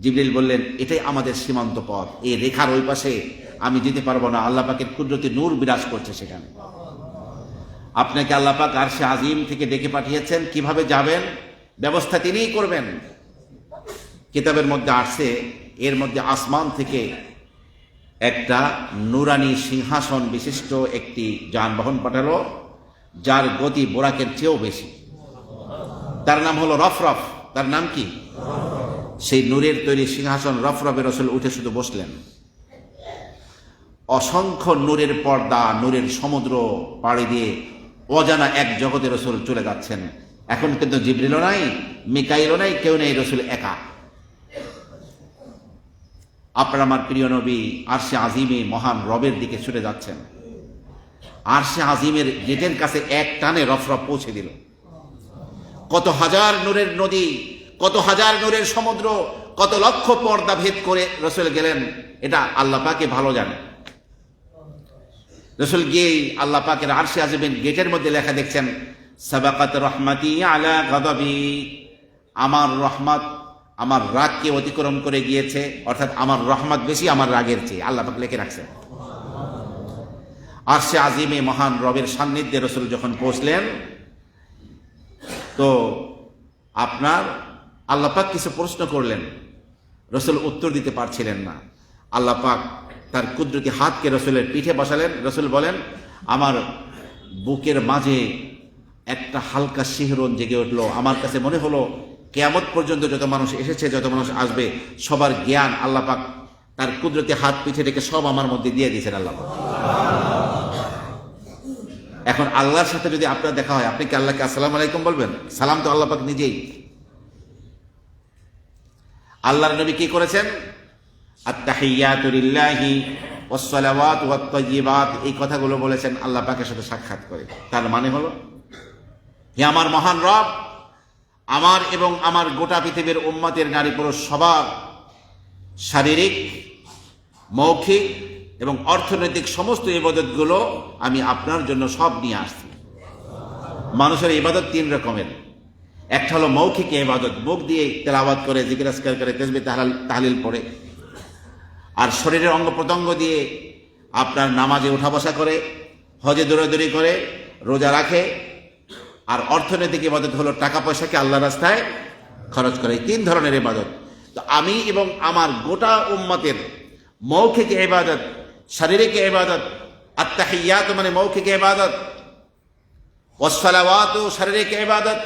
জিবরিল বললেন, এটাই আমাদের সীমান্ত পথ, এই রেখার ওই পাশে আমি যেতে পারবো না, আল্লাহ পাকের কুদরতি নূর বিরাজ করছে সেখানে। আপনাকে আল্লাহ পাক আরশে আজিম থেকে ডেকে পাঠিয়েছেন, কিভাবে যাবেন ব্যবস্থা তিনিই করবেন। কিতাবের মধ্যে আসছে, এর মধ্যে আসমান থেকে একটা নুরানি সিংহাসন বিশিষ্ট একটি যানবাহন পাঠালো, যার গতি বোরাকের চেয়েও বেশি। তার নাম হলো রফরফ। তার নাম কি? সেই নূরের তৈরি সিংহাসন রফরফে রসুল উঠে শুধু বসলেন। অসংখ্য নূরের পর্দা, নূরের সমুদ্র পাড়ি দিয়ে অজানা এক জগতে রসুল চলে যাচ্ছেন। এখন কিন্তু জিবরিলও নাই, মিকাইলও নাই, কেউ নেই, রসুল একা। আপনার আমার প্রিয় নবী আরশে আজিমে মহান রবের দিকে ছুটে যাচ্ছেন। আরশে আজিমের গেটের কাছে এক টানে রফরফ পৌঁছে দিল। কত হাজার নূরের নদী, কত হাজার নূরের সমুদ্র, কত লক্ষ পর্দা ভেদ করে রসুল গেলেন, এটা আল্লাহ পাকে ভালো জানে। রসুল গিয়েই আল্লাহ পাকের আরশে আজিমের গেটের মধ্যে লেখা দেখছেন, সাবাকাত রহমাতি আলা গাদাবি, আমার রহমত আমার রাগকে অতিক্রম করে গিয়েছে, অর্থাৎ আমার রহমত বেশি আমার রাগের চেয়ে, আল্লাহ পাক লিখে রাখছেন। আরশে আজিমে মহান রবের সান্নিধ্যে রসুল যখন পৌঁছলেন, তো আপনার আল্লাহ পাক কিছু প্রশ্ন করলেন, রসুল উত্তর দিতে পারছিলেন না। আল্লাহ পাক তার কুদরতি হাতকে রসুলের পিঠে বসালেন। রসুল বলেন, আমার বুকের মাঝে একটা হালকা শিহরণ জেগে উঠল। আমার কাছে মনে হলো কিয়ামত পর্যন্ত যত মানুষ এসেছে, যত মানুষ আসবে, সবার জ্ঞান আল্লাহ পাক তার কুদরতি হাত পিঠে রেখে সব আমার মধ্যে দিয়ে দিয়েছেন আল্লাহ পাক। এখন আল্লাহর সাথে যদি আপনার দেখা হয়, আপনি কি আল্লাহকে আসসালামু আলাইকুম বলবেন? সালাম তো আল্লাহ পাক নিজেই। আল্লাহর নবী কি করেছেন? আত-তাহিয়াতু লিল্লাহি ওয়াস-সালাওয়াতু ওয়াত-তাইয়্যিবাত, এই কথাগুলো বলেছেন আল্লাহ পাকের সাথে সাক্ষাৎ করে। তার মানে হলো, হে আমার মহান রব, আমার এবং আমার গোটা পৃথিবীর উম্মতের নারী পুরুষ সবার শারীরিক, মৌখিক এবং অর্থনৈতিক সমস্ত ইবাদতগুলো আমি আপনার জন্য সব নিয়ে আসছি। মানুষের ইবাদত তিন রকমের। একটা হলো মৌখিক ইবাদত, মুখ দিয়ে তেলাওয়াত করে, জিকির আজকার করে, তাসবিহ তাহলিল পড়ে। আর শরীরের অঙ্গ প্রত্যঙ্গ দিয়ে আপনার নামাজে উঠা বসা করে, হজে দৌড়াদৌড়ি করে, রোজা রাখে। আর অর্থনৈতিক ইবাদত হলো টাকা পয়সাকে আল্লাহ রাস্তায় খরচ করে। তিন ধরনের ইবাদত। তো আমি এবং আমার গোটা উম্মতের মৌখিক ইবাদত, শারীরিক ইবাদত, আত-তাহিয়াত মানে মৌখিক ইবাদত, ওয়াস-সালাওয়াত শারীরিক ইবাদত,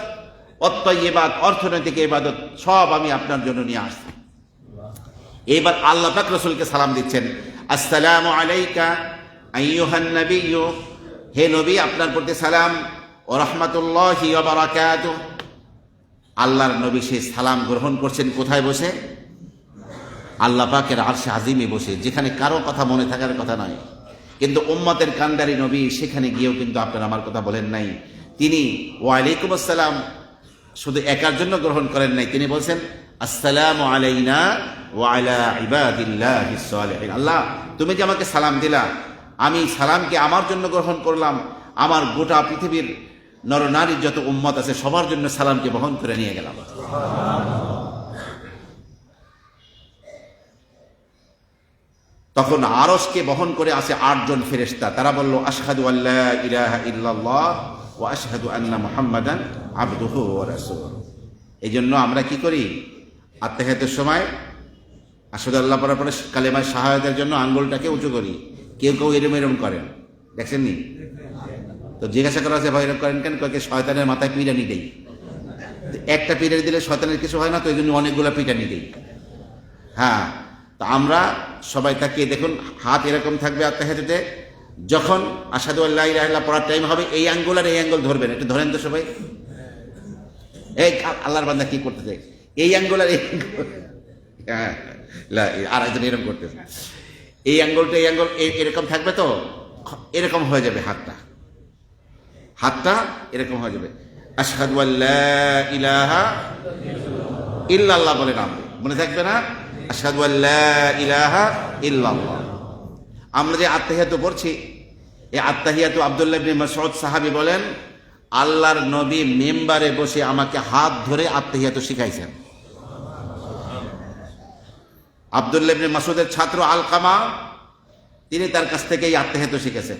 ওয়াত-তাইয়্যিবাত অর্থনৈতিক ইবাদত, সব আমি আপনার জন্য নিয়ে আসছি। এইবার আল্লাহ পাক রাসূলকে সালাম দিচ্ছেন, আসসালামু আলাইকা আইয়ুহান নাবিয়্যু, হে নবী আপনার প্রতি সালাম, ওয়া রাহমাতুল্লাহি ওয়া বারাকাতুহু। আল্লাহর নবী সেই সালাম গ্রহণ করছেন কোথায় বসে? আল্লাহ পাকের আরশে আজিমে বসে, যেখানে কারো কথা মনে থাকার কথা নয়। কিন্তু উম্মতের কান্ডারি নবী সেখানে গিয়েও কিন্তু আপনার আমার কথা বলেন নাই। তিনি ওয়ালাইকুম আসসালাম শুধু একার জন্য গ্রহণ করেন নাই, তিনি বলছেন, আসসালামু আলাইনা ওয়া আলা ইবাদিল্লাহিস সালিহিন। আল্লাহ, তুমি যে আমাকে সালাম দিলা, আমি সালামকে আমার জন্য গ্রহণ করলাম, আমার গোটা পৃথিবীর নরনারীর যত উম্মত আছে সবার জন্য সালামকে বহন করে নিয়ে গেলাম। তখন আরশকে বহন করে আসে 8 জন ফেরেশতা। তারা বলল, আশহাদু আল্লা ইলাহা ইল্লাল্লাহ ওয়া আশহাদু আন্না মুহাম্মাদান আবদুহু ওয়া রাসূলুহু। এই জন্য আমরা কি করি? আত্তাহিয়াতের সময় আশহাদু আল্লাহ পড়ার পরে কালেমায়ে শাহাদাতের জন্য আঙ্গুলটাকে উঁচু করি। কেউ কেউ এরম করেন, দেখছেন নি? তো জিজ্ঞাসা করা আছে, ভাই এরকম করেন কেন? কয়েকে শয়তানের মাথায় পিটানি দেই। একটা পিটানি দিলে শয়তানের কিছু হয় না, তো এই জন্য অনেকগুলো পিটানি দেই। হ্যাঁ, তো আমরা সবাই তাকিয়ে দেখুন, হাত এরকম থাকবে আত্তাহিয়াতে। যখন আশহাদু আল্লা ইলাহা ইল্লাল্লাহ পড়ার টাইম হবে, এই আঙ্গুল আর এই আঙ্গুল ধরবেন। একটু ধরেন তো সবাই। এই আল্লাহর বান্দা কি করতেছে? এই আঙ্গুল আর এই আঙ্গুল, হ্যাঁ, আর একজন এরকম করতেছে। এই আঙ্গুলটা এই আঙ্গুল এরকম থাকবে, তো এরকম হয়ে যাবে হাতটা এরকম হয়ে যাবে। আশহাদু আল্লা ইলাহা ইল্লাল্লাহ বলে নাম মনে থাকবে না? আশহাদু আল্লা ইলাহা ইল্লাল্লাহ। আমরা যে আত্তাহিয়াতু পড়ছি, এই আত্তাহিয়াতু আব্দুল্লাহ ইবনে মাসউদ সাহাবী বলেন, আল্লাহর নবী মেম্বারে বসে আমাকে হাত ধরে আত্তাহিয়াতু শিখাইছেন। আব্দুল্লাহ ইবনে মাসউদের ছাত্র আলকামা, তিনি তার কাছ থেকে এই আত্তাহিয়াতু শিখেছেন।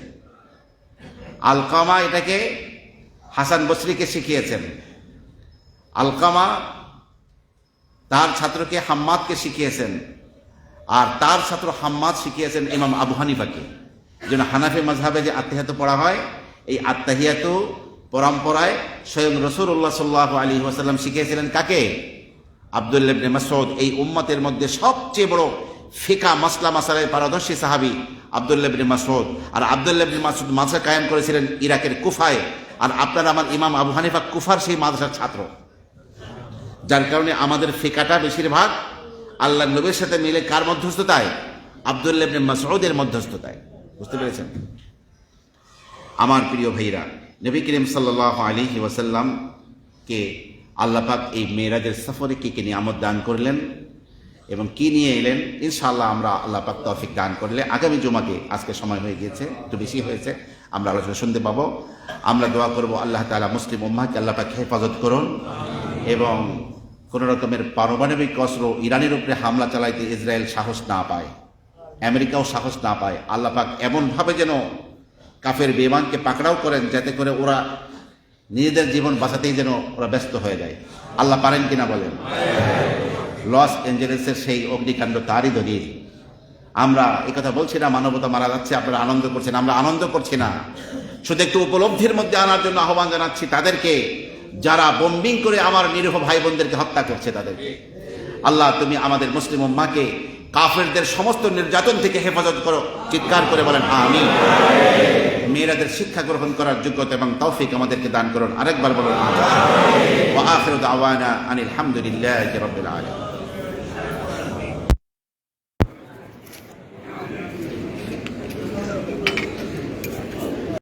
আলকামা এটাকে হাসান বসরিকে শিখিয়েছেন। আলকামা তার ছাত্রকে হাম্মাদকে শিখিয়েছেন, আর তার ছাত্র হাম্মাদ শিখিয়েছেন ইমাম আবু হানিফাকে। যেন হানাফি মাযহাবে যে আত্তাহিয়াতু পড়া হয়, এই আত্তাহিয়াতু পরম্পরায় স্বয়ং রাসূলুল্লাহ সাল্লাল্লাহু আলাইহি ওয়াসাল্লাম শিখিয়েছিলেন কাকে? আব্দুল্লাহ ইবনে মাসউদ। এই উম্মতের মধ্যে সবচেয়ে বড় ফিকা মাসলা মাসালায় পারদর্শী সাহাবী আব্দুল্লাহ ইবনে মাসউদ। আর আব্দুল্লাহ ইবনে মাসউদ মাদ্রাসা কায়েম করেছিলেন ইরাকের কুফায়। আর আপনার আমার ইমাম আবু হানিফা কুফার সেই মাদ্রাসার ছাত্র, যার কারণে আমাদের ফিকাটা বেশিরভাগ আল্লাহ নবীর সাথে মিলে কার মধ্যস্থতায়? আব্দুল্লাহ ইবনে মাসউদের মধ্যস্থতায়। বুঝতে পেরেছেন? আমার প্রিয় ভাইরা, নবী করিম সাল্লাল্লাহু আলাইহি ওয়াসাল্লামকে আল্লাহ পাক এই মেরাজের সফরে কি কি নিয়ামত দান করলেন এবং কি নিয়ে এলেন, ইনশাআল্লাহ আমরা আল্লাহ পাক তৌফিক দান করলে আগামী জুমাকে, আজকে সময় হয়ে গিয়েছে, একটু বেশি হয়েছে, আমরা আলোচনা শুনতে পাবো। আমরা দোয়া করব আল্লাহ তাআলা মুসলিম উম্মাহকে আল্লাহ পাক হেফাজত করুন এবং কোন রকমের পারমাণবিক অস্ত্র ইরানের উপরে হামলা চালাইতে ইসরায়েল সাহস না পায়, আমেরিকাও সাহস না পায়। আল্লাহ পাক এমনভাবে যেন কাফের বেঈমানকে পাকড়াও করেন, যাতে করে ওরা নিজেদের জীবন বাঁচাতেই যেন ওরা ব্যস্ত হয়ে যায়। আল্লাহ পারেন কিনা বলেন? লস অ্যাঞ্জেলেসের সেই অগ্নিকাণ্ড তারই দলিল। আমরা এই কথা বলছি না মানবতা মারা যাচ্ছে, আপনারা আনন্দ করছেন, আমরা আনন্দ করছি না। শুধু একটু উপলব্ধির মধ্যে আনার জন্য আহ্বান জানাচ্ছি তাদেরকে, যারা বোম্বিং করে আমার নিরীহ ভাই বোনদেরকে হত্যা করছে তাদেরকে। আল্লাহ তুমি আমাদের মুসলিম উম্মাহকে কাফেরদের সমস্ত নির্যাতন থেকে হেফাজত করো। চিৎকার করে বলেন আমিন। মেয়েরাদের শিক্ষা গ্রহণ করার যোগ্যতা এবং তৌফিক আমাদেরকে দান করুন। আরেকবার বলুন আমিন। ওয়া আখিরু দাওয়ানা আনিল হামদুলিল্লাহি রাব্বিল আলামিন।